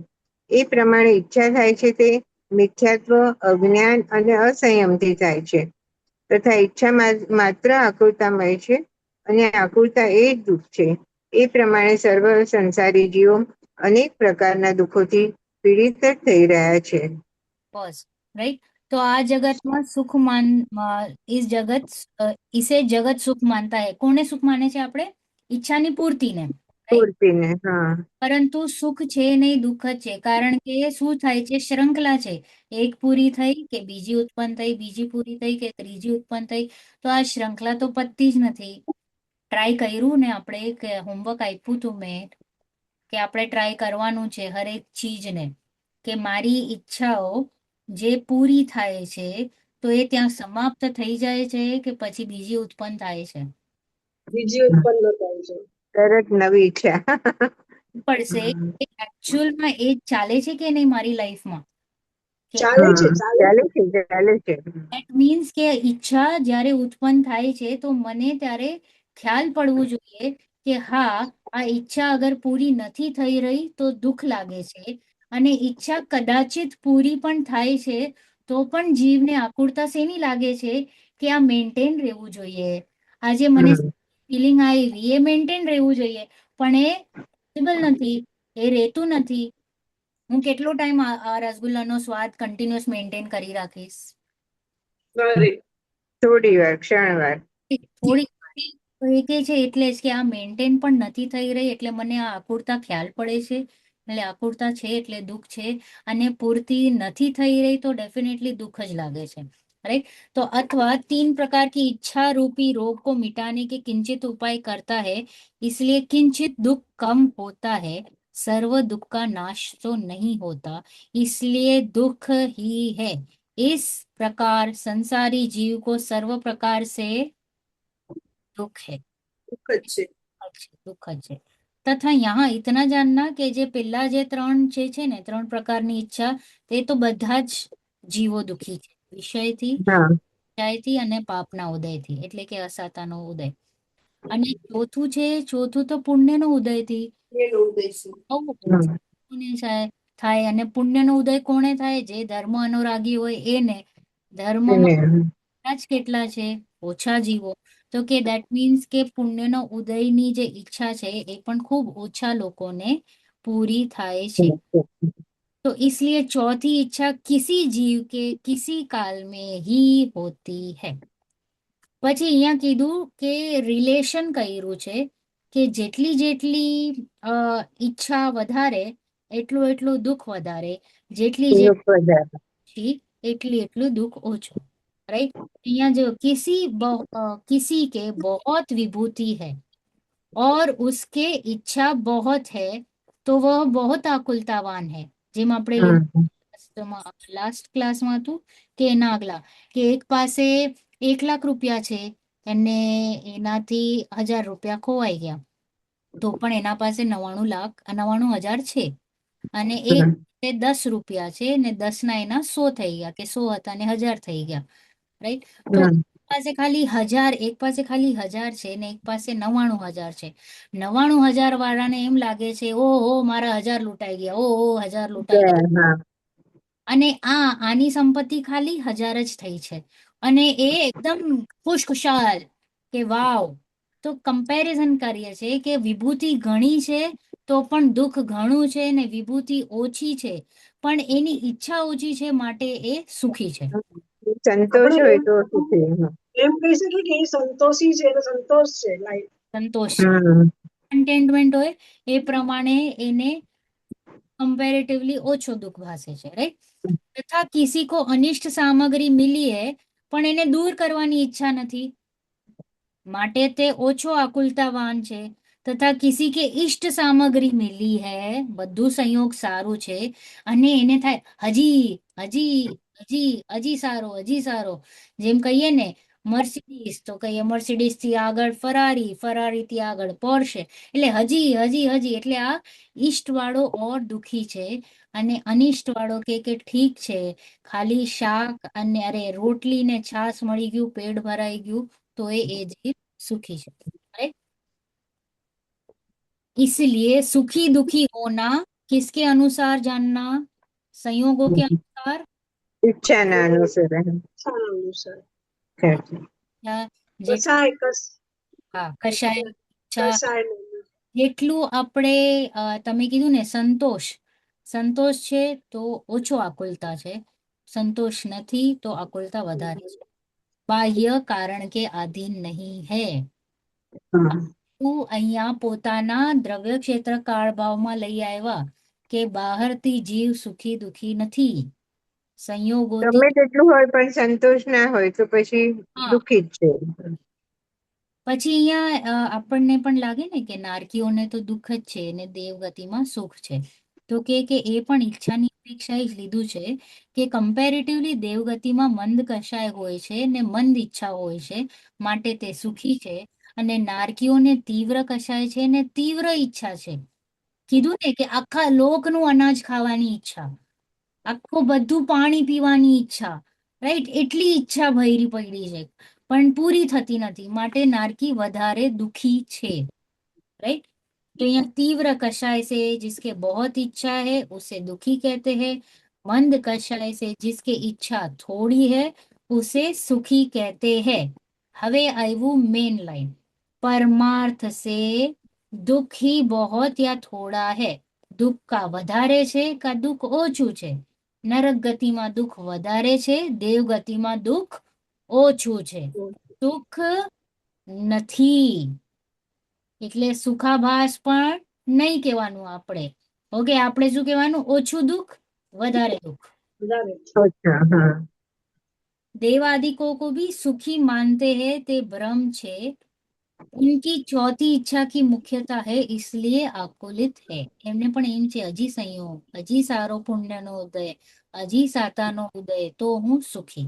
એ પ્રમાણે ઈચ્છા થાય છે તે મિથ્યાત્વ, અજ્ઞાન અને અસંયમથી થાય છે. તથા ઈચ્છા માત્ર આકુરતામય છે અને આકુરતા એ જ દુઃખ છે. એ પ્રમાણે સર્વ સંસારી જીવો અનેક પ્રકારના દુઃખોથી પીડિત જ થઈ રહ્યા છે. बस राइट। तो आ जगत में सुख मान इस जगत इसे जगत सुख मानता है। कोने सुख माने छे આપણે? ઈચ્છાની પૂર્તિને, રાઈટ। પૂર્તિને, હા. પરંતુ સુખ છે નહીં, દુઃખ જ છે। કારણ કે શું થાય છે? શ્રૃંખલા છે। એક પૂરી થઈ કે બીજી ઉત્પન્ન થઈ, બીજી પૂરી થઈ કે ત્રીજી ઉત્પન્ન થઈ, તો આ શ્રૃંખલા તો પતતી જ નથી। ટ્રાય કર્યું ને આપણે, કે હોમવર્ક આપ્યું હતું મેં, કે આપણે ટ્રાય કરવાનું છે હરેક ચીજને, કે મારી ઈચ્છાઓ જે પૂરી થાય છે તો એ ત્યાં સમાપ્ત થઈ જાય છે કે પછી બીજી ઉત્પન્ન થાય છે? બીજી ઉત્પન્ન થાય છે। તરત નવી ઈચ્છા. પડશે કે એકચ્યુઅલમાં એ ચાલે છે કે નહીં મારી લાઈફમાં? કે ચાલે છે, ચાલે ચાલે છે। છે, ચાલે છે. દેટ મીન્સ કે ઈચ્છા જ્યારે ઉત્પન્ન થાય છે તો મને ત્યારે ખ્યાલ પડવું જોઈએ કે હા, આ ઈચ્છા અગર પૂરી નથી થઈ રહી તો દુઃખ લાગે છે, અને ઈચ્છા કદાચિત પૂરી પણ થાય છે તો પણ જીવને આકુરતા શેની લાગે છે? કે આ મેન્ટેન રહેવું જોઈએ। આજે મને હમ. ફિલિંગ આવી એ મેન્ટેન રહેવું જોઈએ, પણ એ પોસિબલ નથી, એ રહેતું નથી। હું કેટલો ટાઈમ આ રસગુલ્લાનો સ્વાદ કન્ટિન્યુઅસ મેન્ટેન કરી રાખીશ? અરે થોડી વાર, ક્ષણવાર. થોડી તો એ કે છે એટલે જ કે આ મેન્ટેન પણ નથી થઈ રહી, એટલે મને આ આકુરતા ખ્યાલ પડે છે। એટલે આકુરતા છે એટલે દુઃખ છે, અને પૂર્તિ નથી થઈ રહી તો डेफिनेटली दुख જ લાગે છે, राइट। तो अथवा 3 प्रकार की इच्छा रूपी रोग को मिटाने के किंचित उपाय करता है, इसलिए किंचित दुख कम होता है। सर्व दुख का नाश तो नहीं होता, इसलिए दुख ही है। इस प्रकार संसारी जीव को सर्व प्रकार से दुख है। દુઃખ જ છે। अच्छा, दुख જ છે। તથા यहाँ इतना जानना કે જે પેલા જે ત્રણ જે છે ને, 3 પ્રકારની ઈચ્છા, તે તો બધા જ જીવો દુખી છે। વિષયથી, હા. ઈચ્છાથી અને પાપના ઉદયથી, એટલે કે અસાતાનો ઉદય। અને ચોથું છે, ચોથું તો પુણ્યનો ઉદયથી એનો ઉદય છે। બહુ હમ. પુણ્ય થાય। અને પુણ્યનો ઉદય કોણે થાય? જે ધર્મ અનુરાગી હોય એને। ધર્મમાં એને, જ કેટલા છે? ઓછા જીવો। તો કે દેટ મીન્સ કે પુણ્યનો ઉદયની જે ઈચ્છા છે એ પણ ખૂબ ઓછા લોકોને પૂરી થાય છે। तो इसलिए चौथी इच्छा किसी जीव के किसी काल में ही होती है। પછી અહીંયા કીધું કે રિલેશન કર્યું છે કે જેટલી જેટલી ઈચ્છા વધારે એટલું એટલું દુઃખ વધારે, જેટલી દુઃખ વધારે. જેટલી એટલી એટલું દુઃખ ઓછું, राइट। यहाँ जो किसी के बहुत विभूति है और उसके इच्छा बहुत है तो वह बहुत आकुलतावान है। જેમ આપણે હમ. લાસ્ટ ક્લાસમાં હતું કે એના આગલા, કે એક પાસે 1 લાખ રૂપિયા છે અને એનાથી 1000 રૂપિયા ખોવાઈ ગયા, તો પણ એના પાસે 99,99,000 છે। અને એક હમ. પાસે 10 રૂપિયા છે ને 10 ના એના 100 થઈ ગયા, કે 100 હતા ને 1000 થઈ ગયા, રાઈટ। તો હમ. એક પાસે ખાલી 1000 છે ને એક પાસે 99,000 છે। 99,000 વાળાને એમ લાગે છે, ઓહો મારા 1000 લૂંટાઈ ગયા, ઓહો 1000 લૂંટાઈ ગયા। હા. અને આની સંપત્તિ ખાલી 1000 જ થઈ છે, અને એ એકદમ ખુશખુશાલ કે વાવ। તો કમ્પેરિઝન કરીએ છીએ કે વિભૂતિ ઘણી છે તો પણ દુઃખ ઘણું છે ને વિભૂતિ ઓછી છે, પણ એની ઈચ્છા ઓછી છે માટે એ સુખી છે. સંતોષ આપણે હોય એમ તો સુખી. એમ કહી શકીએ કે એ સંતોષી છે એટલે સંતોષ છે લાઈફ. સંતોષ છે, હમ કન્ટેન્ટમેન્ટ હોય એ પ્રમાણે એને कंपैरेटिवली ઓછો દુઃખ ભાસે છે, રાઈટ. તથા કિસી કો અનિષ્ટ સામગ્રી મિલી હે પણ એને દૂર કરવાની ઈચ્છા નથી માટે તે ઓછો આકુલતાવાન છે. તથા કિસી કે ઇષ્ટ સામગ્રી મિલી હૈ, બધું સંયોગ સારું છે અને એને થાય હજી હજી હજી હજી સારો, જેમ કહીએ ને મર્સિડીઝ તો કહીએ મર્સિડીઝ થી આગળ ફરારી, ફરારી થી આગળ પોર્શે, એટલે હજી હજી હજી, એટલે આ ઈષ્ટ વાળો ઓર દુખી છે અને અનિષ્ટ વાળો કે ઠીક છે, ખાલી શાક અને અરે રોટલી ને છાસ મળી ગયું, પેટ ભરાઈ ગયું તો એ જીવ सुखी है, राइट. इसलिए सुखी दुखी होना किसके अनुसार जानना, संयोगों के अनुसार ઈચ્છાના અનુસાર. સારા અનુસાર या जे કસાય હા કશાય ઈચ્છા કસાય જેટલું આપણે તમે કીધું ને સંતોષ, સંતોષ છે તો ઓછો આકુલતા છે, સંતોષ નથી તો આકુલતા વધારે છે. બાહ્ય કારણ કે આધીન નહીં હૈ. તું અહીંયા પોતાના દ્રવ્ય ક્ષેત્ર કાળભાવમાં લઈ આવ્યા કે બહારથી જીવ સુખી દુખી નથી, સંયોગોથી. ગમે તેટલું હોય પણ સંતોષ ના હોય તો પછી હા, દુઃખી જ છે. પછી અહીંયા આપણને પણ લાગે ને કે નારકીઓને તો દુઃખ જ છે ને દેવગતિમાં સુખ છે, તો કે એ પણ ઈચ્છાની અપેક્ષાએ જ લીધું છે કે કમ્પેરેટિવલી દેવગતિમાં મંદ કશાય હોય છે ને મંદ ઈચ્છા હોય છે માટે તે સુખી છે, અને નારકીઓને તીવ્ર કશાય છે ને તીવ્ર ઈચ્છા છે. કીધું ને કે આખા લોકનું અનાજ ખાવાની ઈચ્છા, આખું બધું પાણી પીવાની ઈચ્છા, રાઈટ, એટલી ઈચ્છા ભરી પડી છે પણ પૂરી થતી નથી માટે નારકી વધારે દુખી છે, राइट. तो यहाँ तीव्र कषाय से जिसके बहुत इच्छा है उसे दुखी कहते हैं, मंद कषाय से जिसके इच्छा थोड़ी है उसे सुखी कहते हैं. હવે આવ્યું મેન લાઈન, પરમાર્થ સે દુઃખ ही बहुत या थोड़ा है, દુઃખ કા વધારે છે કા દુઃખ ઓછું છે. નરક ગતિમાં દુઃખ વધારે છે, દેવ ગતિમાં દુઃખ ઓછું છે. દુઃખ નથી એટલે સુખાભાસ પણ નહીં કહેવાનું આપણે. ઓકે, આપણે શું કહેવાનું, ઓછું દુઃખ વધારે દુઃખ. વધારે અચ્છા, હા. देव आदि को भी सुखी मानते हैं તે ભ્રમ છે, उनकी चौथी इच्छा की मुख्यता है इसलिए आकुलित है. એમને પણ એમ છે હજી સંયોગ, હજી સારો પુણ્યનો ઉદય, હજી સાતાનો ઉદય તો હું સુખી.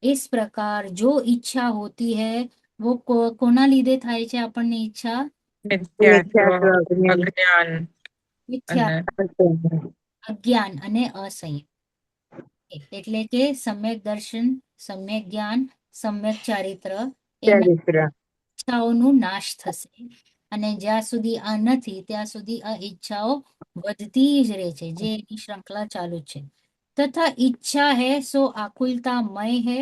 इस प्रकार जो इच्छा होती है वो કોના લીધે થાય છે આપણને ઈચ્છા, મિથ્યાત્વ, અજ્ઞાન. અજ્ઞાન મિથ્યા, અને અજ્ઞાન અને અસંયમ. એટલે કે સમ્યક દર્શન, સમ્યક જ્ઞાન, સમ્યક ચારિત્ર, એના ચારિત્ર. ઈચ્છાઓનું નાશ થશે, અને જ્યાં સુધી આ નથી ત્યાં સુધી આ ઈચ્છાઓ વધતી જ રહે છે, જે એની શ્રૃંખલા ચાલુ જ છે. તથા ઈચ્છા है सो आकुलता मय है,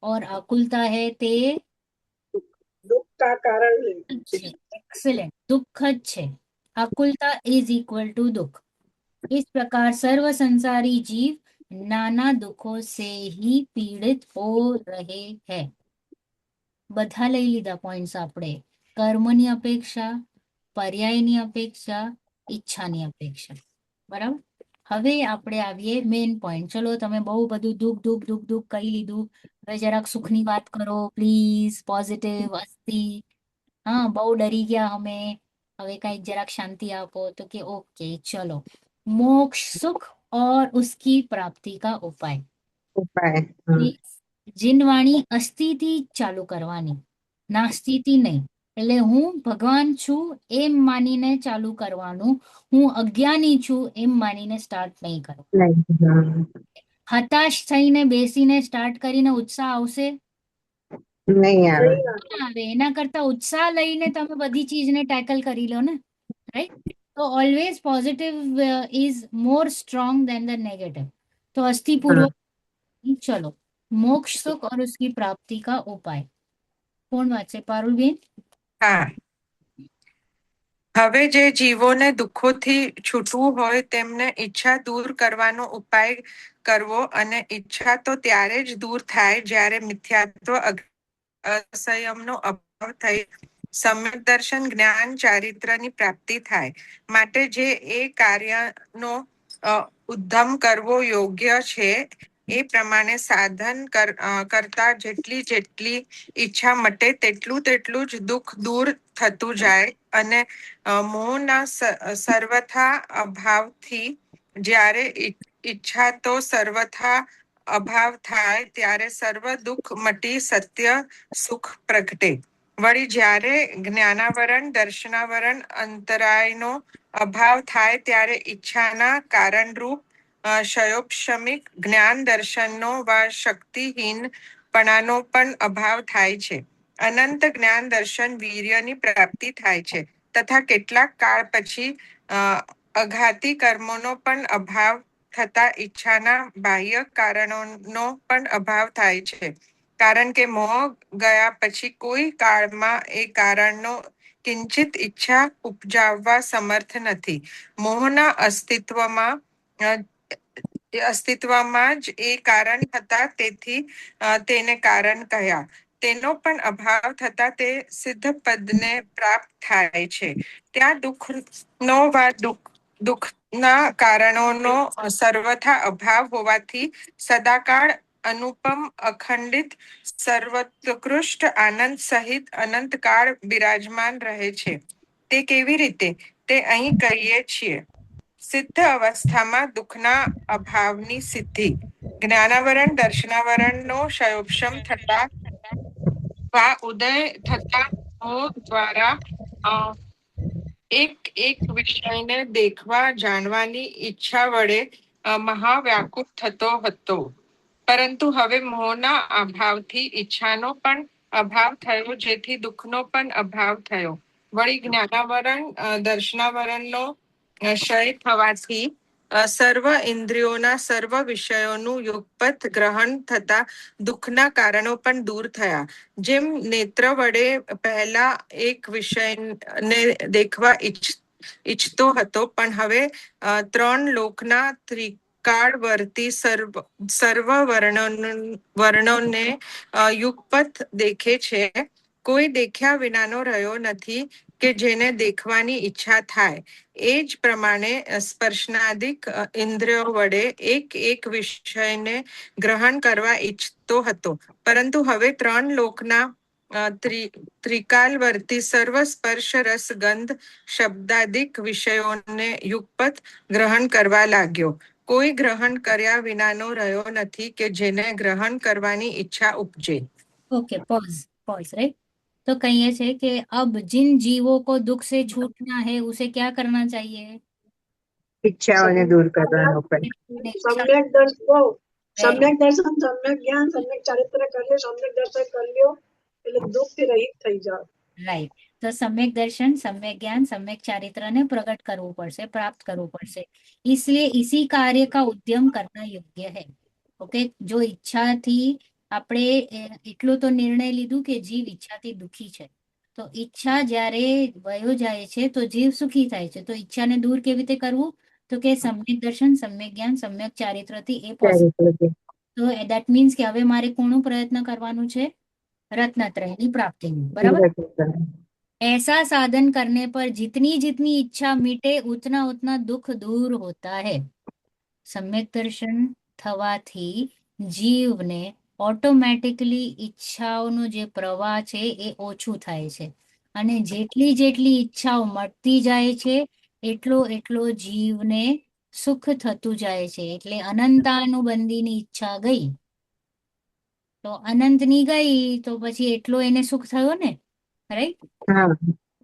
और आकुलता है તે દુઃખ કા કારણ છે, एक्सीलेंट, दुख જ છે. आकुलता इज इक्वल टू दुख. इस प्रकार सर्व संसारी जीव नाना दुखों से ही पीड़ित हो रहे हैं. બધા લઈ લીધા પોઈન્ટ્સ આપણે, કર્મની અપેક્ષા, પર્યાયની અપેક્ષા, ઈચ્છાની અપેક્ષા, બરાબર. હવે આપણે આવીએ મેઇન પોઈન્ટ. ચલો તમે બહુ બધું દુઃખ દુઃખ દુઃખ દુઃખ કહી લીધું, હવે જરાક સુખની વાત કરો પ્લીઝ, પોઝિટિવ અસ્તિ. હા, બહુ ડરી ગયા અમે, હવે કઈક જરાક શાંતિ આપો, તો કે ઓકે ચલો, मोक्ष सुख और उसकी प्राप्ति का उपाय. ઉપાય. હમ. જીનવાણી અસ્થિથી ચાલુ કરવાની, નાસ્તિથી નહીં. એટલે હું ભગવાન છું એમ માનીને ચાલુ કરવાનું, હું અજ્ઞાની છું એમ માનીને સ્ટાર્ટ નહીં કરવું. નહીં. હમ. હતાશ થઈને બેસીને સ્ટાર્ટ કરીને ઉત્સાહ આવશે? નહીં આવે. નહીં આવે. ના આવે. એના કરતા ઉત્સાહ લઈને તમે બધી ચીજને ટેકલ કરી લો ને, રાઈટ. તો always positive is more strong than the negative. તો અસ્થિપૂર્વક चलो, मोक्ष सुख और उसकी प्राप्ति का उपाय. कौन बात से पारुल बेन? હા, હવે જે જીવોને દુઃખોથી છૂટવું હોય તેમને ઈચ્છા દૂર કરવાનો ઉપાય કરવો, અને ઈચ્છા તો ત્યારે જ દૂર થાય જ્યારે મિથ્યાત્વ અસંયમનો અભાવ થઈ સમ્યક દર્શન જ્ઞાન ચારિત્રની પ્રાપ્તિ થાય. માટે જે એ કાર્યનો ઉદ્ધમ કરવો યોગ્ય છે એ પ્રમાણે સાધન કરતા જેટલી જેટલી ઈચ્છા મટે તેટલું તેટલું જ દુઃખ દૂર થતું જાય, અને મોહના સર્વથા અભાવથી જ્યારે ઈચ્છા તો સર્વથા અભાવ થાય ત્યારે સર્વ દુઃખ મટી સત્ય સુખ પ્રગટે. વળી જ્યારે જ્ઞાનાવરણ દર્શનાવરણ અંતરાયનો અભાવ થાય ત્યારે ઈચ્છાના કારણરૂપ ક્ષયોપશમિક જ્ઞાન દર્શનનો વા શક્તિહીનપણાનો પણ અભાવ થાય છે. અનંત જ્ઞાન દર્શન વીર્યની પ્રાપ્તિ થાય છે, તથા કેટલાક કાળ પછી અઘાતી કર્મોનો પણ અભાવ થતા ઈચ્છાના બાહ્ય કારણોનો પણ અભાવ થાય છે. કારણ કે મોહ ગયા પછી કોઈ કાળમાં એ કારણનો કિંચિત ઈચ્છા ઉપજાવવા સમર્થ નથી. મોહના અસ્તિત્વમાં જ એ કારણ થતા તેથી તેને કારણ કહ્યા. તેનો પણ અભાવ થતા તે સિદ્ધ પદને પ્રાપ્ત થાય છે. ત્યાં દુઃખનો વા દુઃખના કારણોનો સર્વથા અભાવ હોવાથી સદાકાળ અનુપમ અખંડિત સર્વોત્કૃષ્ટ આનંદ સહિત અનંતકાળ બિરાજમાન રહે છે. તે કેવી રીતે તે અહીં કહીએ છીએ. સિદ્ધ અવસ્થામાં દુઃખના અભાવની સિદ્ધિ. જ્ઞાનાવરણ દર્શનાવરણનો ક્ષયોપશમ થતા વા ઉદય થતા મોહ દ્વારા એક એક વિષયને દેખવા જાણવાની ઈચ્છા વડે મહાવ્યાકુળ થતો હતો. પરંતુ હવે મોહના અભાવથી ઈચ્છાનો પણ અભાવ થયો, જેથી દુઃખનો પણ અભાવ થયો. વળી જ્ઞાનાવરણ દર્શનાવરણનો ક્ષય થવાથી સર્વ ઇન્દ્રિયોના સર્વ વિષયોનું યુગપત ગ્રહણ થતા દુઃખના કારણો પણ દૂર થયા. જેમ નેત્ર વડે પહેલા એક વિષયને દેખવા ઈચ્છતો હતો, પણ હવે ત્રણ લોકના ત્રિકાળવર્તી સર્વ વર્ણોને યુગપત દેખે છે. કોઈ દેખ્યા વિનાનો રહ્યો નથી કે જેને દેખવાની ઈચ્છા થાય. એ જ પ્રમાણે સ્પર્શનાદિક ઇન્દ્રિયો વડે એક એક વિષયને ગ્રહણ કરવા ઈચ્છતો હતો, પરંતુ હવે ત્રણ લોકના ત્રિકાલવર્તી સર્વ સ્પર્શ રસ ગંધ શબ્દાદિક વિષયોને યુગપત ગ્રહણ કરવા લાગ્યો. કોઈ ગ્રહણ કર્યા વિનાનો રહ્યો નથી કે જેને ગ્રહણ કરવાની ઈચ્છા ઉપજે. Okay, pause pause right. तो कहिए छे कि अब जिन जीवों को दुख से छूटना है उसे क्या करना चाहिए? ઈચ્છાઓને દૂર કરવાનો ઉપાય. સમ્યક દર્શન સમ્યક દર્શન સમ્યક જ્ઞાન સમ્યક ચારિત્ર કર્યો, સમ્યક દર્શન કર્યો એટલે દુઃખ થી રહિત થઈ જાવ. राइट। तो सम्यक दर्शन सम्यक ज्ञान सम्यक चारित्र ने प्रकट करવું પડશે, प्राप्त કરવું પડશે। इसलिए इसी कार्य का उद्यम करना योग्य है। ओके, जो ઈચ્છાથી આપણે એટલો તો નિર્ણય લીધું કે જીવ ઈચ્છાથી દુખી છે, તો ઈચ્છા જ્યારે વયો જાય છે તો જીવ સુખી થાય છે। તો ઈચ્છાને દૂર કેવી રીતે કરવું? તો કે સમ્યક દર્શન સમ્યક જ્ઞાન સમ્યક ચારિત્રથી એ પોસિબલ। તો દેટ મીન્સ કે હવે મારે કોનો પ્રયત્ન કરવાનું છે? रत्नत्रयनी प्राप्ति में, बराबर। ऐसा साधन करने पर जितनी जितनी इच्छा मिटे उतना उतना दुख दूर होता है। सम्यक दर्शन थवाथी जीवने ऑटोमेटिकली ઈચ્છાઓનો જે પ્રવાહ છે એ ઓછું થાય છે, અને જેટલી જેટલી ઈચ્છાઓ મળતી જાય છે એટલો એટલો જીવને સુખ થતું જાય છે। એટલે અનંતાનુબંધીની ઈચ્છા ગઈ તો અનંતની ગઈ તો પછી એટલો એને સુખ થયો ને, राइट।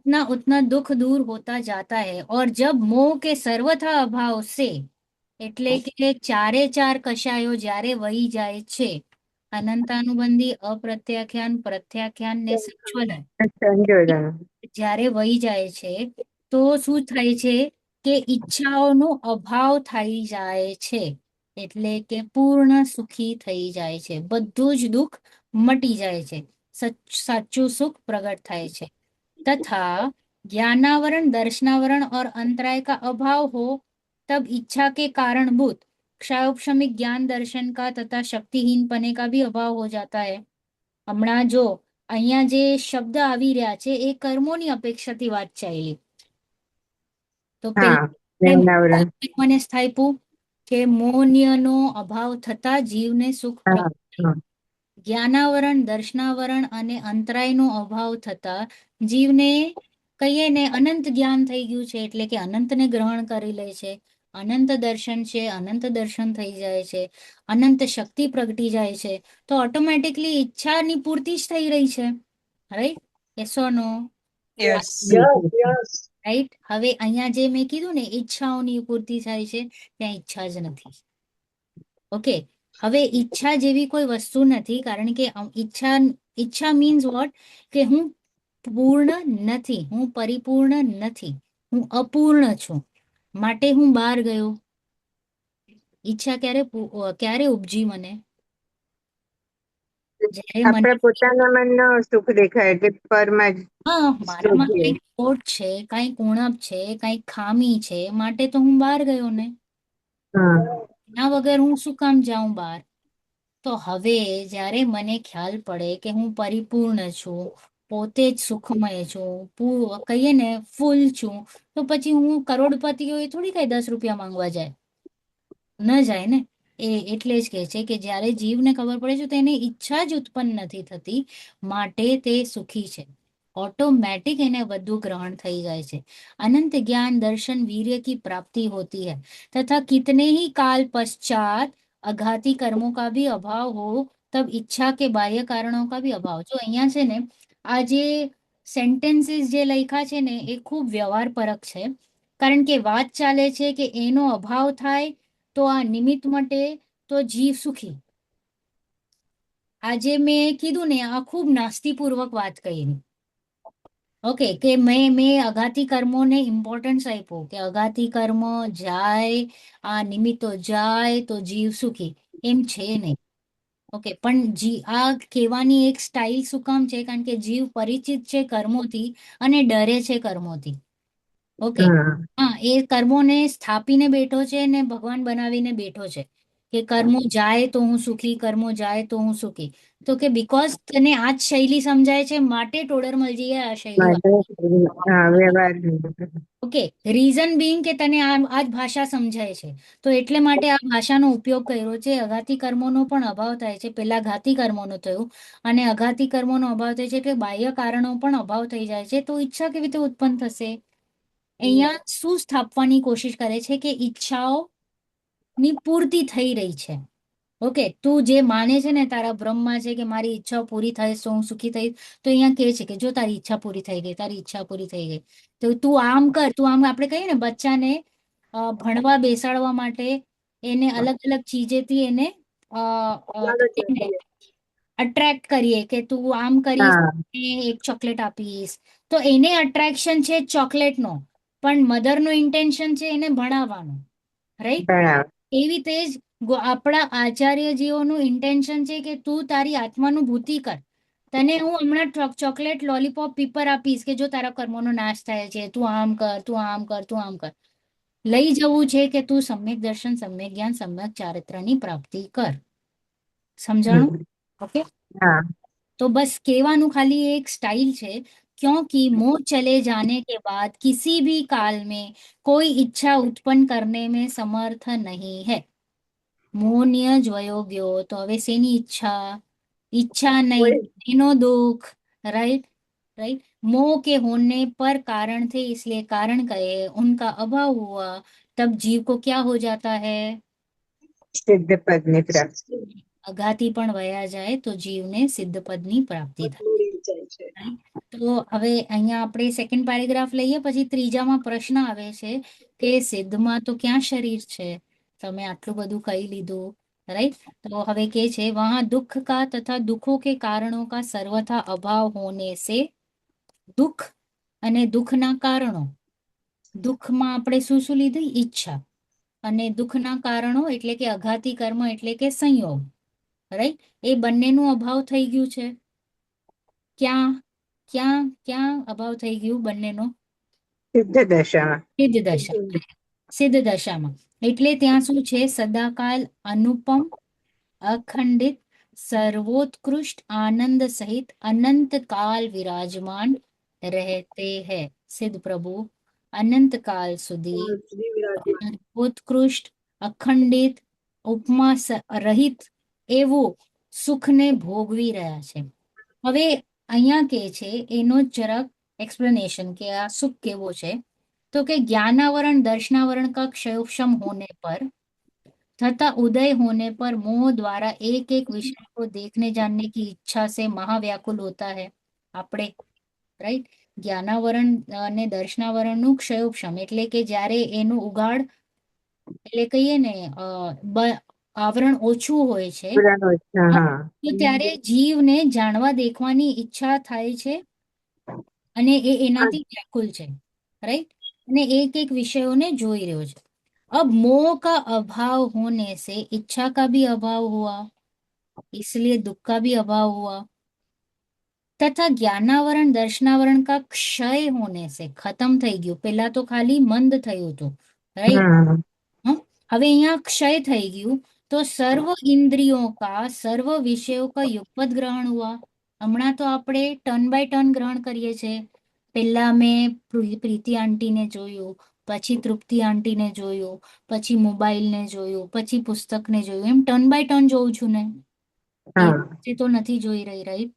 उतना उतना दुख दूर होता जाता है। और जब मोह के सर्वथा अभाव से એટલે કે ચારે ચાર કશાયો જ્યારે વહી જાય છે, અનંતાનુબંધી અપ્રત્યાખ્યાન પ્રત્યાખ્યાન ને સંચોલન જ્યારે વહી જાય છે તો શું થાય છે કે ઈચ્છાઓનો અભાવ થઈ જાય છે, એટલે કે પૂર્ણ સુખી થઈ જાય છે, બધું જ દુઃખ મટી જાય છે, સાચું સુખ પ્રગટ થાય છે। તથા ज्ञानावरण दर्शनावरण और अंतराय का अभाव हो तब इच्छा के कारणभूत क्षयोपशमिक ज्ञान दर्शन का तथा शक्तिहीन पने का भी अभाव हो जाता है. હમણાં જો અહીંયા જે શબ્દ આવી રહ્યા છે એ કર્મોની અપેક્ષાથી વાત ચાલી. તો હા, પેલા જ્ઞાનાવરણ. મને સ્થાપ્યું કે મોહન્યનો અભાવ થતા જીવને સુખ હા, પ્રાપ્ત થાય. હા, જ્ઞાનાવરણ દર્શનાવરણ અને અંતરાયનો અભાવ થતા જીવને કહીએ ને અનંત જ્ઞાન થઈ ગયું છે એટલે કે અનંતને ગ્રહણ કરી લે છે. અનંત દર્શન છે, અનંત દર્શન થઈ જાય છે, અનંત શક્તિ પ્રગટી જાય છે. તો ઓટોમેટિકલી ઈચ્છાની પૂર્તિ જ થઈ રહી છે. Right? Yes or no? Yes. Yes yes right. હવે અહીંયા જે મેં કીધું ને ઈચ્છાઓની પૂર્તિ થાય છે, ત્યાં ઈચ્છા જ નથી. ઓકે. હવે ઈચ્છા જેવી કોઈ વસ્તુ નથી, કારણ કે ઈચ્છા મીન્સ વોટ? કે હું પૂર્ણ નથી, હું પરિપૂર્ણ નથી, હું અપૂર્ણ છું, માટે હું બહાર ગયો. ઈચ્છા ક્યારે ઉપજી મને? જ્યારે મને આપણા પોતાના મનનો સુખ દેખાય એટલે પરમાં જ હા મારામાં શોધીએ. કઈક ખોટ છે, કઈક ઉણપ છે, કઈક ખામી છે, માટે તો હું બહાર ગયો ને. હા, એના વગર હું શું કામ જાઉં બહાર? તો હવે જ્યારે મને ખ્યાલ પડે કે હું પરિપૂર્ણ છું, પોતે જ સુખમય છું, કહીએ ને ફૂલ છું, તો પછી હું કરોડપતિ હોય થોડી કઈ 10 રૂપિયા માંગવા જાય. ન જાય ને. એટલે જ કહે છે કે જ્યારે જીવને ખબર પડે છે તો એને ઈચ્છા જ ઉત્પન્ન નથી થતી, માટે તે સુખી છે. ऑटोमेटिक इन्हें वधु ग्रहण થઈ જાય છે. अनंत ज्ञान दर्शन वीर्य की प्राप्ति होती है तथा कितने ही काल पश्चात अघाती कर्मों का भी अभाव हो तब इच्छा के बाह्य कारणों का भी अभाव. જો અહીંયા છે ને આ જે સેન્ટેન્સીસ જે લખ્યા છે ને એ ખૂબ વ્યવહાર પરક છે, કારણ કે વાત ચાલે છે કે એનો અભાવ થાય તો આ નિમિત્ત મટે તો જીવ સુખી. આજે મેં કીધું ને આ ખૂબ નાસ્તીપૂર્વક વાત કરી. ઓકે, કે મેં અઘાતી કર્મોને ઇમ્પોર્ટન્સ આપ્યો કે અઘાતી કર્મ જાય, આ નિમિત્તો જાય તો જીવ સુખી. એમ છે નહીં. ઓકે, પણ આ કહેવાની એક સ્ટાઇલ શું કામ છે? કારણ કે જીવ પરિચિત છે કર્મોથી અને ડરે છે કર્મોથી. ઓકે. હા, હા, એ કર્મોને સ્થાપીને બેઠો છે ને ભગવાન બનાવીને બેઠો છે કે કર્મો જાય તો હું સુખી, કર્મો જાય તો હું સુખી. તો કે બીકોઝ તને આ જ શૈલી સમજાય છે માટે ટોડરમલજીએ આ શૈલી માટે હા, વ્યવહાર. ઓકે, રીઝન બિંગ કે તને આ જ ભાષા સમજાય છે તો એટલે માટે આ ભાષાનો ઉપયોગ કર્યો છે. અઘાતી કર્મોનો પણ અભાવ થાય છે. પેલા ઘાતી કર્મોનો થયું અને અઘાતી કર્મોનો અભાવ થાય છે, એટલે બાહ્ય કારણો પણ અભાવ થઈ જાય છે. તો ઈચ્છા કેવી રીતે ઉત્પન્ન થશે? અહીંયા શું સ્થાપવાની કોશિશ કરે છે કે ઈચ્છાઓની પૂર્તિ થઈ રહી છે. ઓકે, તું જે માને છે ને તારા બ્રહ્મમાં છે કે મારી ઈચ્છાઓ પૂરી થાય તો હું સુખી થઈશ, તો અહીંયા કહે છે કે જો તારી ઈચ્છા પૂરી થઈ ગઈ, તારી ઈચ્છા પૂરી થઈ ગઈ, તો તું આમ કર, તું આમ. આપણે કહીએ ને બચ્ચાને ભણવા બેસાડવા માટે એને અલગ અલગ ચીજેથી એને અટ્રેક્ટ કરીએ કે તું આમ કરીશ હા, એક ચોકલેટ આપીશ, તો એને અટ્રેક્શન છે ચોકલેટનો, પણ મધરનો ઇન્ટેન્શન છે એને ભણાવવાનો. રાઈટ? ભણાવ. એવી રીતે જ આપણા આચાર્યજીઓનું ઇન્ટેન્શન છે કે તું તારી આત્માનુભૂતિ કર. તને હું હમણાં ચોકલેટ લોલીપોપ પીપર આપીશ કે જો તારા કર્મોનો નાશ થાય છે, તું આમ કર, તું આમ કર, તું આમ કર. લઈ જવું છે કે તું સમ્યક દર્શન, સમ્યક જ્ઞાન, સમ્યક ચારિત્ર્યની પ્રાપ્તિ કર. સમજાણું? હમ, ઓકે. હા, तो बस केवानु खाली एक स्टाइल है, क्योंकि मोह चले जाने के बाद किसी भी काल में कोई इच्छा उत्पन्न करने में समर्थ नहीं है. મોહનીય જ વયો ગયો તો હવે શેની ઈચ્છા? ઈચ્છા नहीं, એનો दुख. राइट? राइट? मोह के होने पर कारण थे इसलिए कारण गए, उनका अभाव हुआ, तब जीव को क्या हो जाता है? સિદ્ધ પદની પ્રાપ્તિ. અઘાતી પણ વયા જાય તો જીવને સિદ્ધ પદની પ્રાપ્તિ થાય. મળી જાય છે. તો હવે અહીંયા આપણે સેકન્ડ પેરેગ્રાફ લઈએ, પછી ત્રીજામાં પ્રશ્ન આવે છે કે સિદ્ધમાં તો ક્યાં શરીર છે? તમે આટલું બધું કહી લીધું. राइट? तो હવે કે છે वहां दुख का तथा दुखों के कारणों का सर्वथा अभाव होने से दुख અને દુઃખના કારણો. દુઃખમાં આપણે શું શું લીધું? ઈચ્છા. અને દુઃખના કારણો એટલે કે અઘાતી કર્મ એટલે કે સંયોગ. રાઈટ? એ બંનેનું અભાવ થઈ ગયું છે. ક્યાં ક્યાં ક્યાં અભાવ થઈ ગયું બંનેનો? સિદ્ધ દશામાં. સિદ્ધ દશા, સિદ્ધ દશામાં. એટલે ત્યાં શું છે? સદાકાલ અનુપમ અખંડિત સર્વોત્કૃષ્ટ આનંદ સહિત અનંત કાલ વિરાજમાન રહેતે હૈ. સિદ્ધ પ્રભુ અનંત કાલ સુધી શ્રી વિરાજમાન. ઉત્કૃષ્ટ અખંડિત ઉપમા રહિત એવું સુખને ભોગવી રહ્યા છે. હવે અહીંયા કે છે એનો જરાક एक्सप्लेनेशन કે આ સુખ કેવો છે. तो कि ज्ञानावरण दर्शनावरण का क्षयोक्षम होने पर तथा उदय होने पर मोह द्वारा एक एक विषय को देखने जानने की इच्छा से महाव्याकुल होता है આપણે, રાઈટ? જ્ઞાનાવરણ અને દર્શનાવરણનું ક્ષયોક્ષમ એટલે કે જ્યારે એનું ઉગાડ એટલે કહીએ ને આવરણ ઓછું હોય છે, હા. તો ત્યારે જીવને જાણવા દેખવાની ઈચ્છા થાય છે અને એ એનાથી વ્યાકુલ છે, राइट? ने एक एक विषयों ने जोई रहे हो। अब मोह का अभाव होने से इच्छा का भी अभाव हुआ, इसलिए दुख का भी अभाव हुआ। तथा ज्ञानावरण दर्शनावरण का क्षय होने से खत्म થઈ ગયું, પહેલા તો ખાલી મંદ થયું હતું, રાઈટ? હવે અહીંયા क्षय થઈ ગયું तो सर्व इंद्रियों का सर्व विषयों का युगपत ग्रहण हुआ। હમણાં તો આપણે ટર્ન બાય ટર્ન ગ્રહણ કરીએ છીએ। પહેલા મેં પ્રીતિ આંટીને જોયું, પછી તૃપ્તિ આંટીને જોયું, પછી મોબાઈલને જોયું, પછી પુસ્તકને જોયું, એમ ટર્ન બાય ટર્ન જોઉં છું ને, એ તો નથી જોઈ રહી, રાઈટ?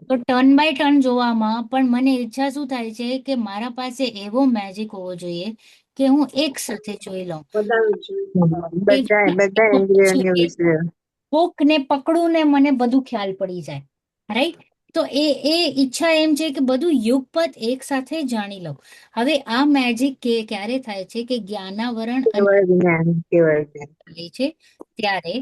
તો ટર્ન બાય ટર્ન જોવામાં પણ મને ઈચ્છા શું થાય છે કે મારા પાસે એવો મેજિક હોવો જોઈએ કે હું એક સાથે જોઈ લઉં, બધા ઇન્દ્રિયોની વિષયો કોકને પકડું ને મને બધું ખ્યાલ પડી જાય, રાઈટ? તો એ ઈચ્છા એમ છે કે બધું યુગપત એક સાથે જાણી લઉં। હવે આ મેજિક ક્યારે થાય છે કે જ્ઞાનાવરણ કેવળ જ્ઞાન થાય છે ત્યારે,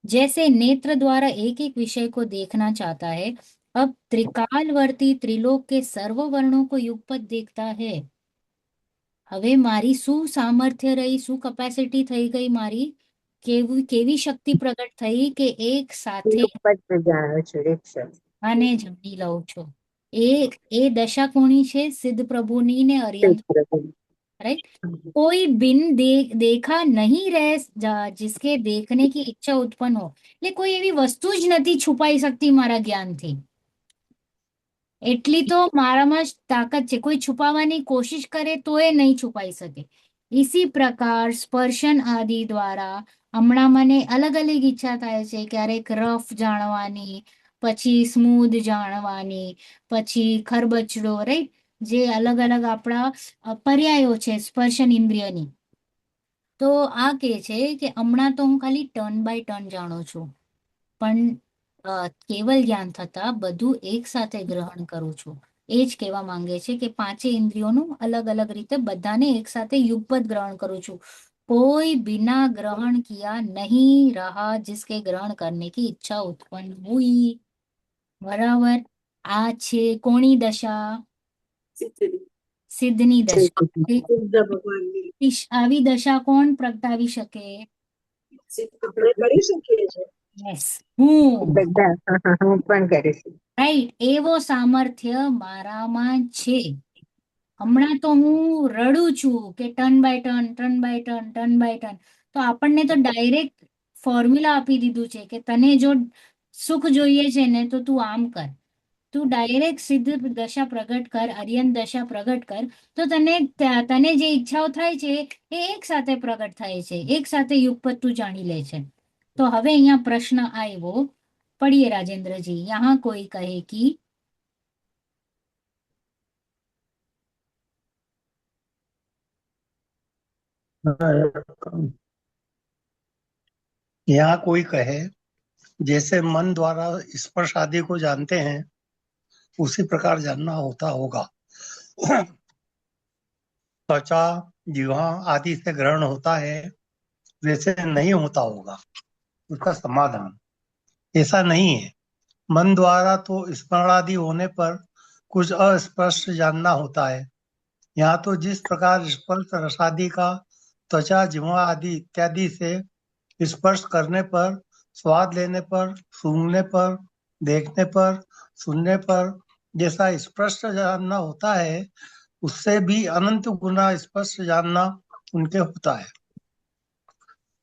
जैसे नेत्र द्वारा एक एक विषय को देखना चाहता है, अब त्रिकालवर्ती त्रिलोक के सर्व वर्णों को युगपत देखता है। હવે મારી શું સામર્થ્ય રહી, શું કેપેસિટી થઈ ગઈ મારી, કેવી શક્તિ પ્રગટ થઈ કે એક સાથે જાણો છો, એક સાથે આને જાણી લઉં છું। એ દશા કોની છે? સિદ્ધ પ્રભુની ને અર્યંત, राइट? कोई बिन देखा नहीं रह जिसके देखने की इच्छा उत्पन्न हो, એટલે કોઈ એવી વસ્તુ જ નથી છુપાઈ શકતી મારા જ્ઞાનથી, એટલી તો મારામાં જ તાકાત છે। કોઈ છુપાવવાની કોશિશ કરે તો એ નહીં છુપાઈ શકે। इसी प्रकार स्पर्शन आदि द्वारा હમણાં મને અલગ અલગ ઈચ્છા થાય છે, ક્યારેક રફ જાણવાની, પછી સ્મૂધ જાણવાની, પછી ખરબચડો, રાઈટ? જે અલગ અલગ આપણા પર્યાયો છે સ્પર્શન ઇન્દ્રિયની। તો આ કે છે કે હમણાં તો હું ખાલી ટર્ન બાય ટર્ન જાણું છું, પણ કેવલ જ્ઞાન થતા બધું એક સાથે ગ્રહણ કરું છું। એ જ કહેવા માંગે છે કે પાંચે ઇન્દ્રિયોનું અલગ અલગ રીતે બધાને એક સાથે યુગપત ગ્રહણ કરું છું। कोई बिना ग्रहण किया नहीं रहा जिसके ग्रहण करने की इच्छा उत्पन्न हुई। बराबर? આ છે કોની દશા? સિદ્ધની દશા। સિદ્ધ ભગવાનની આવી દશા કોણ પ્રગટાવી શકે? આપણે કરી શકીએ છીએ। યસ, હું, બધા હું પણ કરીશ, રાઈટ? એવો સામર્થ્ય મારામાં છે। હમણાં તો હું રડું છું કે turn by turn, turn by turn, turn by turn, તો આપણને તો ડાયરેક્ટ ફોર્મ્યુલા આપી દીધું છે કે તને જો સુખ જોઈએ છે ને તો તું આમ કર, તું ડાયરેક્ટ સિદ્ધ દશા પ્રગટ કર, અર્યંત દશા પ્રગટ કર, તો તને જે ઈચ્છાઓ થાય છે એ એક સાથે પ્રગટ થાય છે, એક સાથે યુગપત તું જાણી લે છે। તો હવે અહીંયા પ્રશ્ન આવ્યો, પढ़िए राजेंद्र जी। यहाँ कोई कहे कि यहाँ कोई कहे जैसे मन द्वारा स्पर्श आदि को जानते हैं उसी प्रकार जानना होता होगा। त्वचा जीवा आदि से ग्रहण होता है वैसे नहीं होता होगा। उसका समाधान, ऐसा नहीं है। मन द्वारा तो स्मरण आदि होने पर कुछ अस्पष्ट जानना होता है। यहाँ तो जिस प्रकार स्पर्श रसादि का त्वचा जीवा आदि इत्यादि से स्पर्श करने पर, स्वाद लेने पर, सूंघने पर, देखने पर, सुनने पर जैसा स्पष्ट जानना होता है उससे भी अनंत गुना स्पष्ट जानना उनके होता है।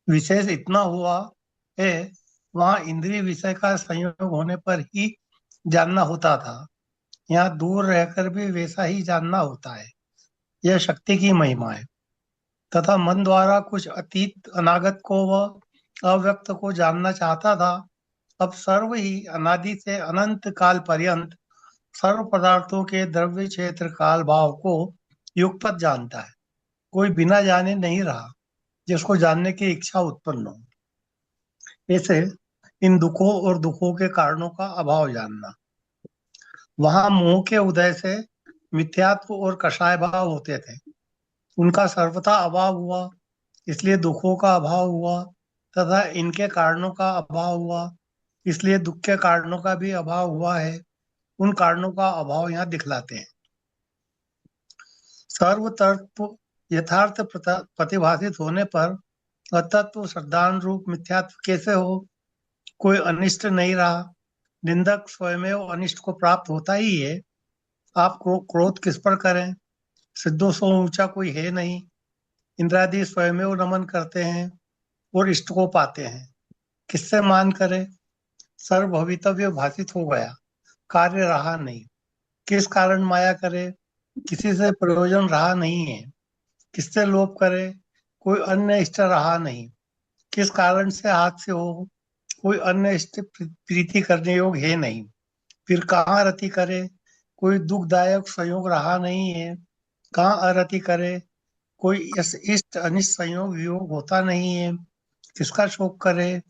विशेष इतना हुआ है, वहां इंद्रिय विषय का संयोग होने पर ही जानना होता था, यहाँ दूर रहकर भी वैसा ही जानना होता है। यह शक्ति की महिमा है। तथा मन द्वारा कुछ अतीत अनागत को वह अव्यक्त को जानना चाहता था। अब सर्व ही अनादि से अनंत काल पर्यंत सर्व पदार्थों के द्रव्य क्षेत्र काल भाव को युगपत जानता है। कोई बिना जाने नहीं रहा जिसको जानने की इच्छा उत्पन्न हो। ऐसे इन दुखों और दुखों के कारणों का अभाव जानना। वहां मोह के उदय से मिथ्यात्व और कषाय भाव होते थे, उनका सर्वथा अभाव हुआ, इसलिए दुखों का अभाव हुआ। तथा इनके कारणों का अभाव हुआ, इसलिए दुख के कारणों का भी अभाव हुआ है। उन कारणों का अभाव यहाँ दिखलाते हैं। सर्व तत्व यथार्थ प्रतिभाषित होने पर अतत्व श्रद्धान रूप मिथ्यात्व कैसे हो? कोई अनिष्ट नहीं रहा। निंदक स्वयं अनिष्ट को प्राप्त होता ही है। आप क्रोध किस पर करें? सिद्धों सो ऊंचा कोई है नहीं। इंद्रादि स्वयं नमन करते हैं और इष्ट को पाते हैं। किससे मान करे? सर्व भवितव्य भाषित हो गया, कार्य रहा नहीं। किस कारण माया करे? किसी से प्रयोजन रहा नहीं है। किससे लोभ करे? कोई अन्य इष्ट रहा नहीं। किस कारण से हाथ से हो? कोई अन्य इष्ट प्रीति करने योग है नहीं। फिर कहाँ रति करे? कोई दुखदायक संयोग रहा नहीं है। कहाँ अरति करे? कोई इष्ट अनिष्ट संयोग वियोग होता नहीं है। किसका शोक करे?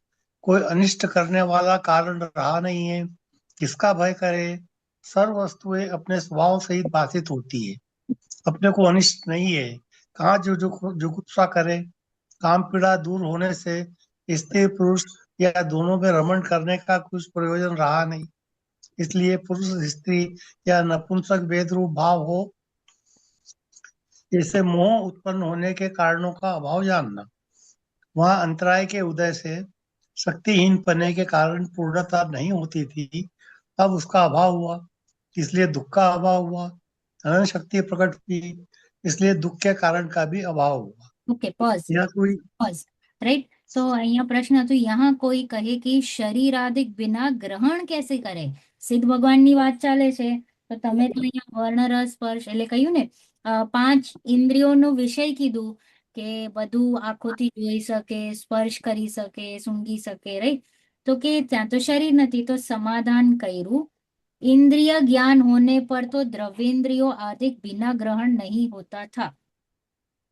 कोई अनिष्ट करने वाला कारण रहा नहीं है। किसका भय करे? सर्व वस्तुएं अपने स्वभाव सहित भाषित होती है, अपने को अनिष्ट नहीं है। कहाँ जो जुगुप्सा करे? काम पीड़ा दूर होने से स्त्री पुरुष या दोनों में रमण करने का कुछ प्रयोजन रहा नहीं, इसलिए पुरुष स्त्री या नपुंसक भेद रूप भाव हो, इससे मोह उत्पन्न होने के कारणों का अभाव जानना। वहां अंतराय के उदय से शक्तिहीन पने के कारण पूर्णता नहीं होती थी, अब उसका अभाव हुआ, इसलिए दुख का अभाव हुआ। अनंत शक्ति प्रकट हुई, इसलिए दुख के कारण का भी अभाव हुआ। ઓકે પોઝ या कोई પોઝ રાઈટ। તો અહીંયા પ્રશ્ન હતો, यहाँ कोई कहे कि શરીરાદિક बिना ગ્રહણ कैसे કરે? સિદ્ધ ભગવાનની વાત ચાલે છે, તો તમે તો અહીંયા વર્ણરસ સ્પર્શ એટલે કહ્યું ને, 5 ઇન્દ્રિયોનો વિષય કીધું કે બધું આંખોથી જોઈ શકે, સ્પર્શ કરી શકે, સૂંઘી શકે, રાઈટ? તો કે ત્યાં તો શરીર નથી, તો સમાધાન કર્યું, इंद्रिय ज्ञान होने पर तो द्रव्येंद्रियों आदि बिना ग्रहण नहीं होता था।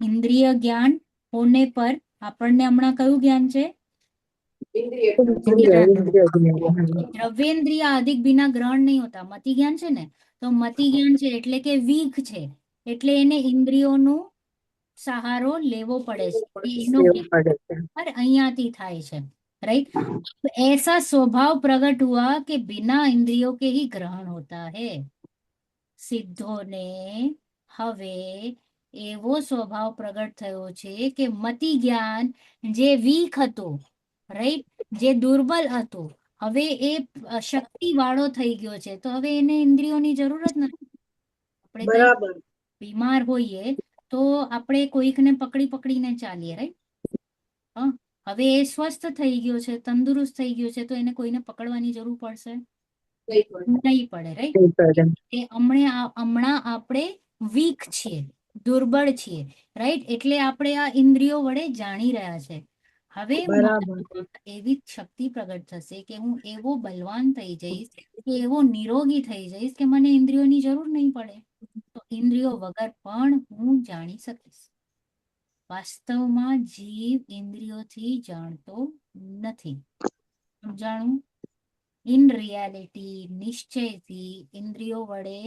इंद्रिय ज्ञान होने पर આપણને હમણાં કયું જ્ઞાન છે? इंद्रिय દ્રવ્યેન્દ્રિય આદિક बिना ગ્રહણ નહીં હોતા। મતિ જ્ઞાન છે ને, તો મતિ જ્ઞાન છે એટલે કે વીક છે, એટલે એને ઇન્દ્રિયોનો સહારો લેવો પડે છે, એનો પર અહીંયાથી થાય છે, राइट? ऐसा स्वभाव प्रकट हुआ कि बिना इंद्रियों के ही ग्रहण होता है। સિદ્ધોને હવે એવો સ્વભાવ પ્રગટ થયો છે કે મતિ જ્ઞાન જે વીક હતું, રાઈટ, જે દુર્બલ હતું, હવે એ શક્તિ વાળો થઈ ગયો છે, તો હવે એને ઇન્દ્રિયોની જરૂર જ નથી। આપણે કઈ બરાબર બીમાર હોઈએ તો આપણે કોઈકને પકડી પકડીને ચાલીએ, રાઈટ? હવે એ સ્વસ્થ થઈ ગયો છે, તંદુરસ્ત થઈ ગયો છે, તો એને કોઈને પકડવાની જરૂર પડશે નહીં પડે, રાઈટ? એ હમણાં આપણે વીક છીએ, દુર્બળ છીએ, રાઈટ? એટલે આપણે આ ઇન્દ્રિયો વડે જાણી રહ્યા છે। હવે બરાબર એવી શક્તિ પ્રગટ થશે કે હું એવો બલવાન થઈ જઈશ, કે એવો નિરોગી થઈ જઈશ કે મને ઇન્દ્રિયોની જરૂર નહીં પડે, તો ઇન્દ્રિયો વગર પણ હું જાણી શકીશ। વાસ્તવમાં જીવ ઇન્દ્રિયોથી જાણતો નથી, સમજાણું? ઇન રિયાલિટી નિશ્ચયથી ઇન્દ્રિયો વડે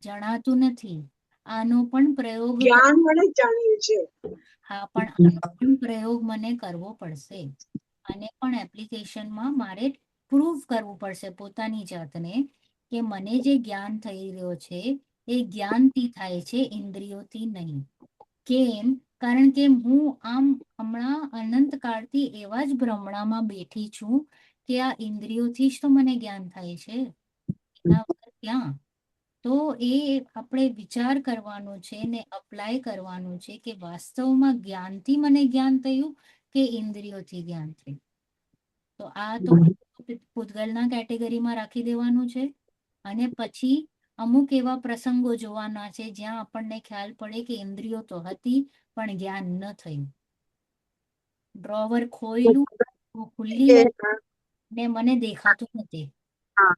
જણાતું નથી। આનો પણ પ્રયોગ જ્ઞાન વડે જ જાણીએ છીએ। હા, પણ આનો પણ પ્રયોગ મને કરવો પડશે, આને પણ એપ્લિકેશનમાં મારે પ્રૂવ કરવું પડશે પોતાની જાતને કે મને જે જ્ઞાન થઈ રહ્યો છે એ જ્ઞાનથી થાય છે, ઇન્દ્રિયોથી નહીં। કેમ? કારણ કે હું આમ હમણાં અનંતકાળથી એવા જ ભ્રમણામાં બેઠી છું કે આ ઇન્દ્રિયોથી જ તો મને જ્ઞાન થાય છે, એના વગર ક્યાં? તો એ આપણે વિચાર કરવાનો છે ને અપ્લાય કરવાનું છે કે વાસ્તવમાં જ્ઞાનથી મને જ્ઞાન થયું કે ઇન્દ્રિયોથી જ્ઞાન થયું. તો આ તો પૂતગલના કેટેગરીમાં રાખી દેવાનું છે. અને પછી અમુક એવા પ્રસંગો જોવાના છે જ્યાં આપણને ખ્યાલ પડે કે ઇન્દ્રિયો તો હતી પણ જ્ઞાન ન થયું. ડ્રોવર ખોયલું, ખુલ્લી કે, હતી ને મને દેખાતું નથી. હા,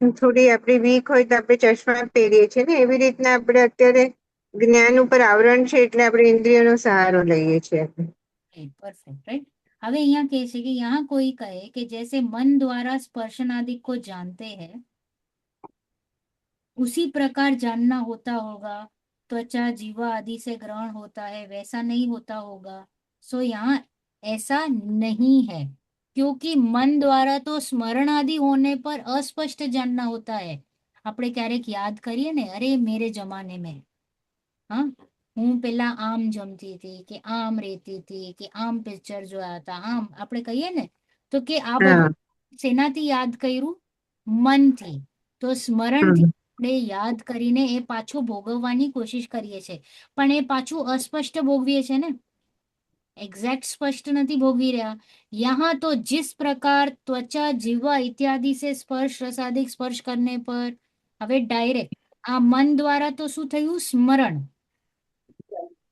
થોડી આપણી વીક હોય તો આપણે ચશ્મા પહેરીએ છીએ ને, એવી રીતના આપણે અત્યારે જ્ઞાન ઉપર આવરણ છે એટલે આપણે ઇન્દ્રિયોનો સહારો લઈએ છીએ. Perfect right. હવે यहाँ કહે છે કે यहाँ कोई कहे कि जैसे मन द्वारा स्पर्शन आदि को जानते हैं उसी प्रकार जानना होता होगा, त्वचा जीवा आदि से ग्रहण होता है वैसा नहीं होता होगा. सो यहाँ ऐसा नहीं है क्योंकि मन द्वारा तो स्मरण आदि होने पर अस्पष्ट जानना होता है. આપણે ક્યારેક યાદ કરીએ ને, અરે મેરે જમાને મેં, હા, હું પેલા આમ જમતી હતી કે આમ રહેતી હતી કે આમ પિક્ચર જોયા હતા, આમ આપણે કહીએ ને, તો કે આ બધું હા, શેનાથી યાદ કર્યું? મનથી. તો સ્મરણથી આપણે યાદ કરીને એ પાછું ભોગવવાની કોશિશ કરીએ છીએ, પણ એ પાછું અસ્પષ્ટ ભોગવીએ છે ને, एग्जैक्ट स्पष्ट नहीं भोगी रहा. यहाँ तो जिस प्रकार त्वचा जीवा इत्यादि से स्पर्श रसादिक स्पर्श करने पर હવે ડાયરેક્ટ આ મન દ્વારા તો શું થયું? સ્મરણ.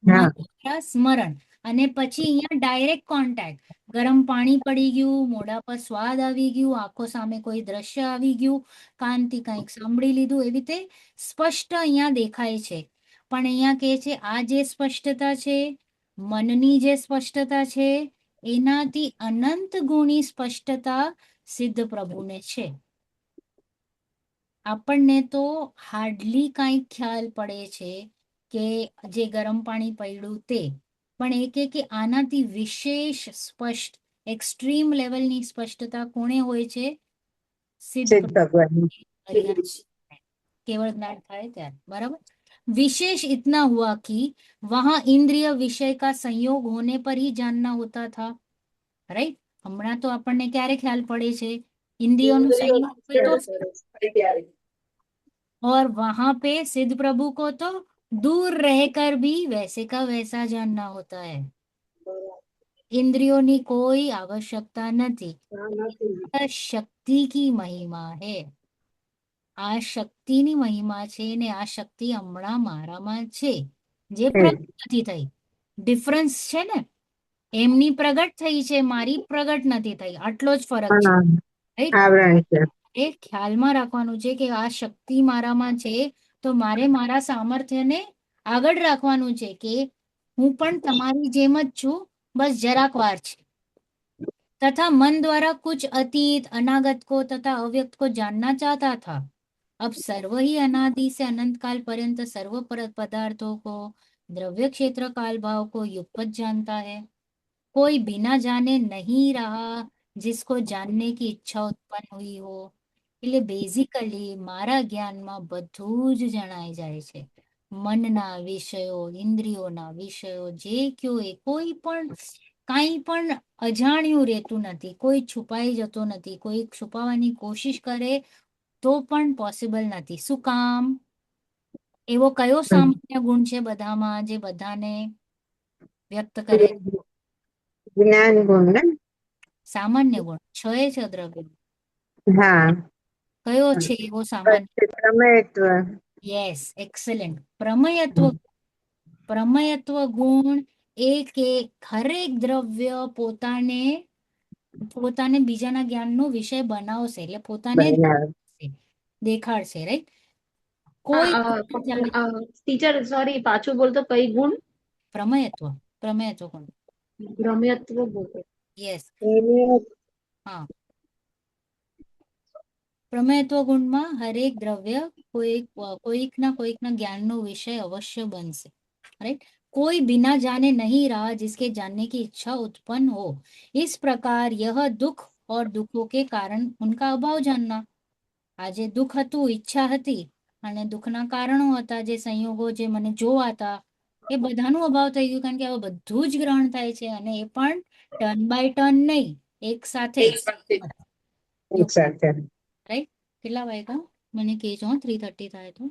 મન હા, દ્વારા સ્મરણ અને પછી અહીંયા ડાયરેક્ટ કોન્ટેક્ટ. ગરમ પાણી પડી ગયું, મોઢા પર સ્વાદ આવી ગયું, આંખો સામે કોઈ દ્રશ્ય આવી ગયું, કાનથી કંઈક સાંભળી લીધું, એવી રીતે સ્પષ્ટ અહીંયા દેખાય છે. પણ અહીંયા કહે છે આ જે સ્પષ્ટતા છે, મનની જે સ્પષ્ટતા છે, એનાથી અનંત ગુણી સ્પષ્ટતા સિદ્ધ પ્રભુને છે. આપણને તો હાર્ડલી કાંઈ ખ્યાલ પડે છે કે જે ગરમ પાણી પડ્યું તે, પણ એ કે આનાથી વિશેષ સ્પષ્ટ એક્સ્ટ્રીમ લેવલની સ્પષ્ટતા કોણે હોય છે? સિદ્ધ સિદ્ધ ભગવાન. केवल ज्ञान થાય ત્યારે. बराबर. विशेष इतना हुआ कि वहां इंद्रिय विषय का संयोग होने पर ही जानना होता था. राइट. હમણાં તો આપણને ક્યારે ખ્યાલ પડે છે? इंद्रियों संयोग હોય તો. ત્યારે और वहां पे सिद्ध प्रभु को तो दूर रहकर भी वैसे का वैसा जानना होता है. इंद्रियों ની કોઈ आवश्यकता નથી. शक्ति की महिमा है. આ શક્તિની મહિમા છે ને આ શક્તિ હમણાં મારામાં છે જે પ્રગટ નથી થઈ. ડિફરન્સ છે ને, એમની પ્રગટ થઈ છે, મારી પ્રગટ નથી થઈ, આટલો જ ફરક છે. હા, રાઈટ. આવરણ છે. એ ખ્યાલમાં રાખવાનું છે કે આ શક્તિ મારામાં છે તો મારે મારા સામર્થ્યને આગળ રાખવાનું છે કે હું પણ તમારી જેમ જ છું, બસ જરાક વાર છે. तथा मन द्वारा कुछ अतीत अनागत को तथा अव्यक्त को जानना चाहता था. अब सर्व ही अनादि से अनंत काल पर्यंत सर्व पदार्थों को द्रव्य क्षेत्र काल भाव को युगपत जानता है. कोई बिना जाने नहीं रहा जिसको जानने की इच्छा उत्पन्न हुई हो. એટલે બેઝિકલી મારા જ્ઞાનમાં બધું જ જણાઈ જાય છે. મનના વિષયો, ઇન્દ્રિયોના વિષયો, જે કયો એ કોઈ પણ કાંઈ પણ અજાણ્યું રહેતું નથી, કોઈ છુપાઈ જતો નથી, કોઈ છુપાવવાની કોશિશ કરે તો પણ પોસિબલ નથી. શું કામ? એવો કયો સામાન્ય ગુણ છે બધામાં જે બધાને વ્યક્ત કરે? જ્ઞાન ગુણ ને? સામાન્ય ગુણ 6 છે દ્રવ્ય. હા, કયો છે એવો સામાન્ય? પ્રમેયત્વ. Yes, excellent. પ્રમેયત્વ. પ્રમેયત્વ ગુણ એ કે હરેક દ્રવ્ય પોતાને પોતાને બીજાના જ્ઞાનનો વિષય બનાવશે, એટલે પોતાને દેખાડશે. રાઈટ. કોઈ ટીચર સોરી પાછું બોલતો કઈ ગુણ? પ્રમેયત્વ. પ્રમેયત્વ ગુણ. ભ્રમ્યત્વ બોલતો. યસ. હા. પ્રમેયત્વ ગુણમાં હરેક દ્રવ્ય કોઈકના જ્ઞાનનો વિષય અવશ્ય બનશે. राइट. कोई बिना जाने नहीं रहा जिसके जानने की इच्छा उत्पन्न हो. इस प्रकार यह दुख और दुखों के कारण उनका अभाव जानना. આજે દુઃખ હતું, ઈચ્છા હતી અને દુઃખના કારણો હતા, જે સંયોગો જે મને જોવાતા, એ બધાનું અભાવ થઈ ગયું કારણ કે હવે બધું જ ગ્રહણ થાય છે અને એ પણ ટર્ન બાય ટર્ન નહીં, એક સાથે. એક સાથે એક સાથે. રાઈટ. કેટલા વાગ્યા? મને કહેજો 3:30 થાય તો.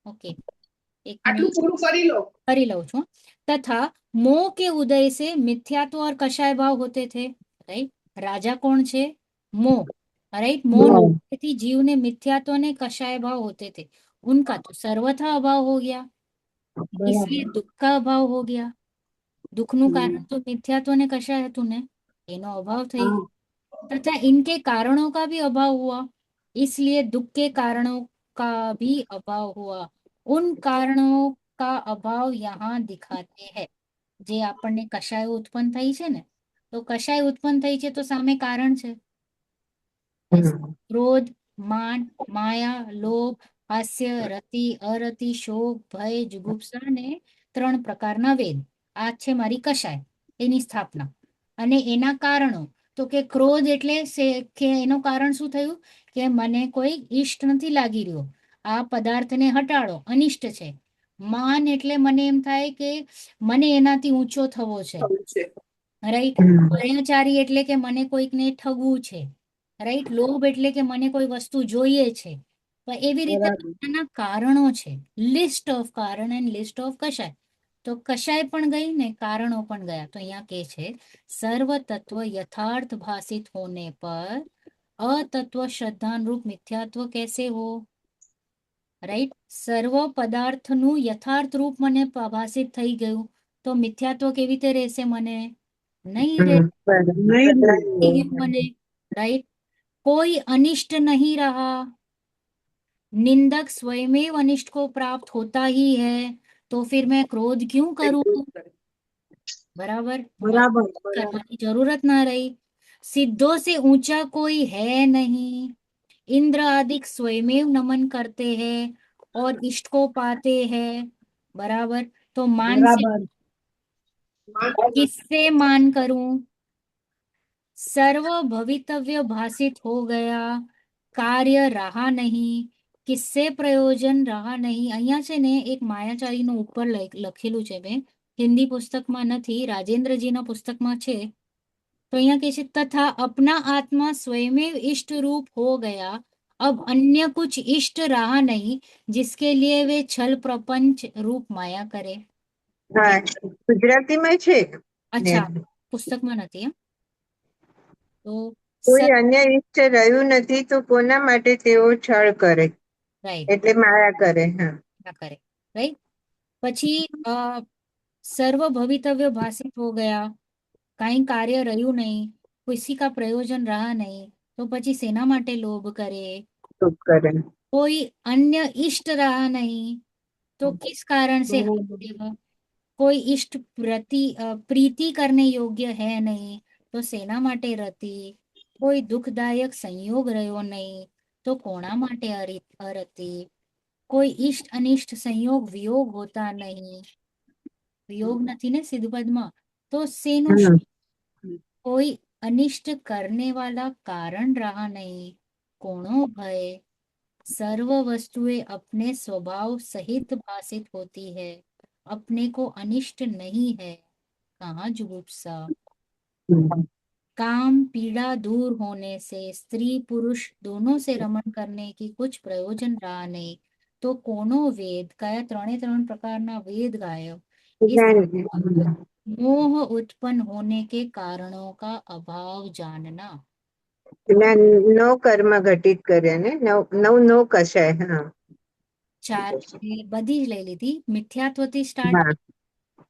ઓકે, એક આટલું મિનિટ પૂરું કરી લો. કરી લઉં છું. तथा मोह के उदय से मिथ्यात्व और कषाय भाव होते थे. राइट, राजा कौन छे? मोह. राइट, मोह थी जीव ने मिथ्यात्व ने कषाय भाव होते थे, उनका तो सर्वथा अभाव हो गया, इसलिए બરાબર. दुख का अभाव हो गया. दुखનું હમ. કારણ તો મિથ્યાત્વ ને કષાય હતું ને, એનો અભાવ થઈ હા. ગયો. तथा इनके कारणों का भी अभाव हुआ, इसलिए दुख के कारणों का भी अभाव हुआ. उन कारणों का अभाव यहाँ दिखाते हैं. જે આપણને કશાયો ઉત્પન્ન થઈ છે ને, તો કશાય ઉત્પન્ન થઈ છે તો સામે કારણ છે. ક્રોધ, માન, માયા, લોભ, હાસ્ય, રતિ, અરતિ, શોક, ભય, જુગુપ્સા ને 3 પ્રકારના વેદ. આ છે મારી કશાય, એની સ્થાપના. અને એના કારણો તો કે ક્રોધ એટલે કે એનું કારણ શું થયું કે મને કોઈ ઈષ્ટ નથી લાગી રહ્યો, આ પદાર્થને હટાડો, અનિષ્ટ છે. માન એટલે મને એમ થાય કે મને એનાથી ઊંચો થવો છે. થવું છે. રાઈટ, ભયચારી એટલે કે મને કોઈકને ઠગવું છે. રાઈટ, લોભ એટલે કે મને કોઈ વસ્તુ જોઈએ છે. તો એવી રીતે બરાબર. એના કારણો છે, લિસ્ટ ઓફ કારણ એન્ડ લિસ્ટ ઓફ કશાય. તો કશાય પણ ગઈ ને કારણો પણ ગયા. તો અહીંયા કે છે સર્વ તત્વ यथार्थ भाषित होने पर अतत्व श्रद्धानुरूप मिथ्यात्व कैसे हो. રાઈટ, સર્વ પદાર્થનું યથાર્થ રૂપ મને ભાષિત થઈ ગયું તો મિથ્યાત્વ કેવી રીતે રહેશે મને? નહીં રહે. નહીં રહે. થઈ ગયું મને. राइट, कोई अनिष्ट नहीं रहा, निंदक स्वयमेव अनिष्ट को प्राप्त होता ही है, तो फिर मैं क्रोध क्यों करूं. बराबर, બરાબર. करने की जरूरत ना रही. सिद्धों से ऊंचा कोई है नहीं, इंद्र आदि स्वयमेव नमन करते हैं और इष्ट को पाते हैं. बराबर, तो मान से બરાબર. किससे मान करूं. सर्व भवितव्य भाषित हो गया, કાર્ય રહા નહીં, કિસ્સે પ્રયોજન રહા નહીં. અહીંયા છે ને એક માયાચારીનું ઉપર લખેલું છે બેન, હિન્દી પુસ્તકમાં નથી, રાજેન્દ્રજીના પુસ્તકમાં છે. તો અહીંયા કે છે તથા अपना आत्मा स्वयं इष्ट रूप हो गया, अब अन्य कुछ इष्ट रहा नहीं जिसके लिए वे छल प्रपंच रूप माया करे. હા, ગુજરાતીમાં છે. અચ્છા, પુસ્તકમાં નથી. તો કોઈ અન્ય ઈષ્ટ રહ્યું નથી તો કોના માટે તેઓ છળ કરે, રાઈટ, એટલે માયા કરે. હા, ના કરે. રાઈટ, પછી સર્વ ભવિતવ્ય ભાષિત હો ગયા, કાંઈ કાર્ય રહ્યું નહીં, किसी का प्रयोजन रहा नहीं, तो પછી સેના માટે લોભ કરે. ખૂબ કરે. कोई अन्य इष्ट रहा नहीं, तो किस कारण से બરાબર. कोई इष्ट प्रीति करने योग्य है नहीं, तो સેના માટે રતિ. કોઈ દુઃખદાયક સંયોગ રહ્યો નહીં, તો કોના માટે અરતિ. કોઈ इष्ट अनिष्ट संयोग वियोग होता नहीं, વિયોગ નથી ને સિદ્ધપદમાં, તો શેનું શું? कोई अनिष्ट करने वाला कारण रहा नहीं, कोनो भय. सर्व वस्तुएं अपने स्वभाव सहित भाषित होती है, अपने को अनिष्ट नहीं है, कहाँ जुगुप्सा. काम पीड़ा दूर होने से स्त्री पुरुष दोनों से रमण करने की कुछ प्रयोजन रहा नहीं, तो कोनो वेद कया 3 प्रकारना वेद गायो. इस मोह उत्पन्न होने के कारणों का अभाव जानना. પેલા નો કર્મ ઘટિત કરે ને, નવ નો કશાય. હા, 4 બધી જ લઈ લીધી. મિથ્યાત્વથી સ્ટાર્ટ, હા,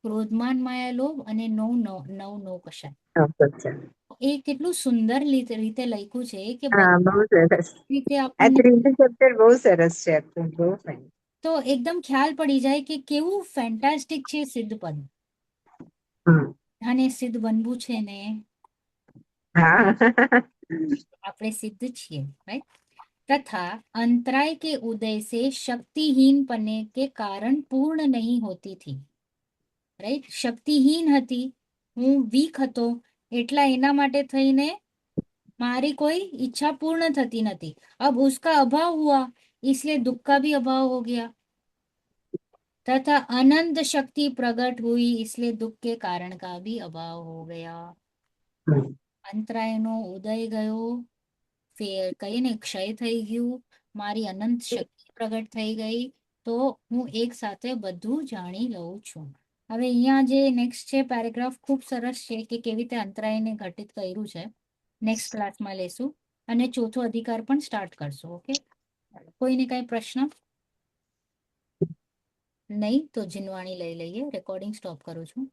ક્રોધમાન માયા લોભ અને નવ કશાય. કશાય. એ કેટલું સુંદર રીતે લખ્યું છે કે હા, બધી બહુ સરસ. રીતે આ આપણને ત્રીજું ચેપ્ટર બહુ સરસ છે. બહુ fine. તો એકદમ ખ્યાલ પડી જાય કે કેવું ફેન્ટાસ્ટિક છે સિદ્ધપદ. હા, અને સિદ્ધ બનવું છે ને, હા. આપણે સિદ્ધ છીએ. રાઈટ, तथा अंतराय के उदय से शक्तिहीन पने के कारण पूर्ण नहीं होती थी. राइट, शक्तिहीन હતી, હું વીક હતો, એટલા એના માટે થઈને મારી कोई इच्छा पूर्ण थती नहीं. अब उसका अभाव हुआ, इसलिए दुख का भी अभाव हो गया. तथा अनंत शक्ति प्रकट हुई, इसलिए दुख के कारण का भी अभाव हो गया. અંતરાયનો ઉદય ગયો, કહીએ ને ક્ષય થઈ ગયું, મારી અનંત શક્તિ પ્રગટ થઈ ગઈ, તો હું એક સાથે બધું જાણી લઉં છું. હવે અહીંયા જે નેક્સ્ટ છે પેરેગ્રાફ ખૂબ સરસ છે કે કેવી રીતે અંતરાયને ઘટિત કર્યું છે. નેક્સ્ટ ક્લાસમાં લેશું અને ચોથો અધિકાર પણ સ્ટાર્ટ કરશું. ઓકે, કોઈને કઈ પ્રશ્ન નહીં? તો જીનવાણી લઈ લઈએ. રેકોર્ડિંગ સ્ટોપ કરું છું.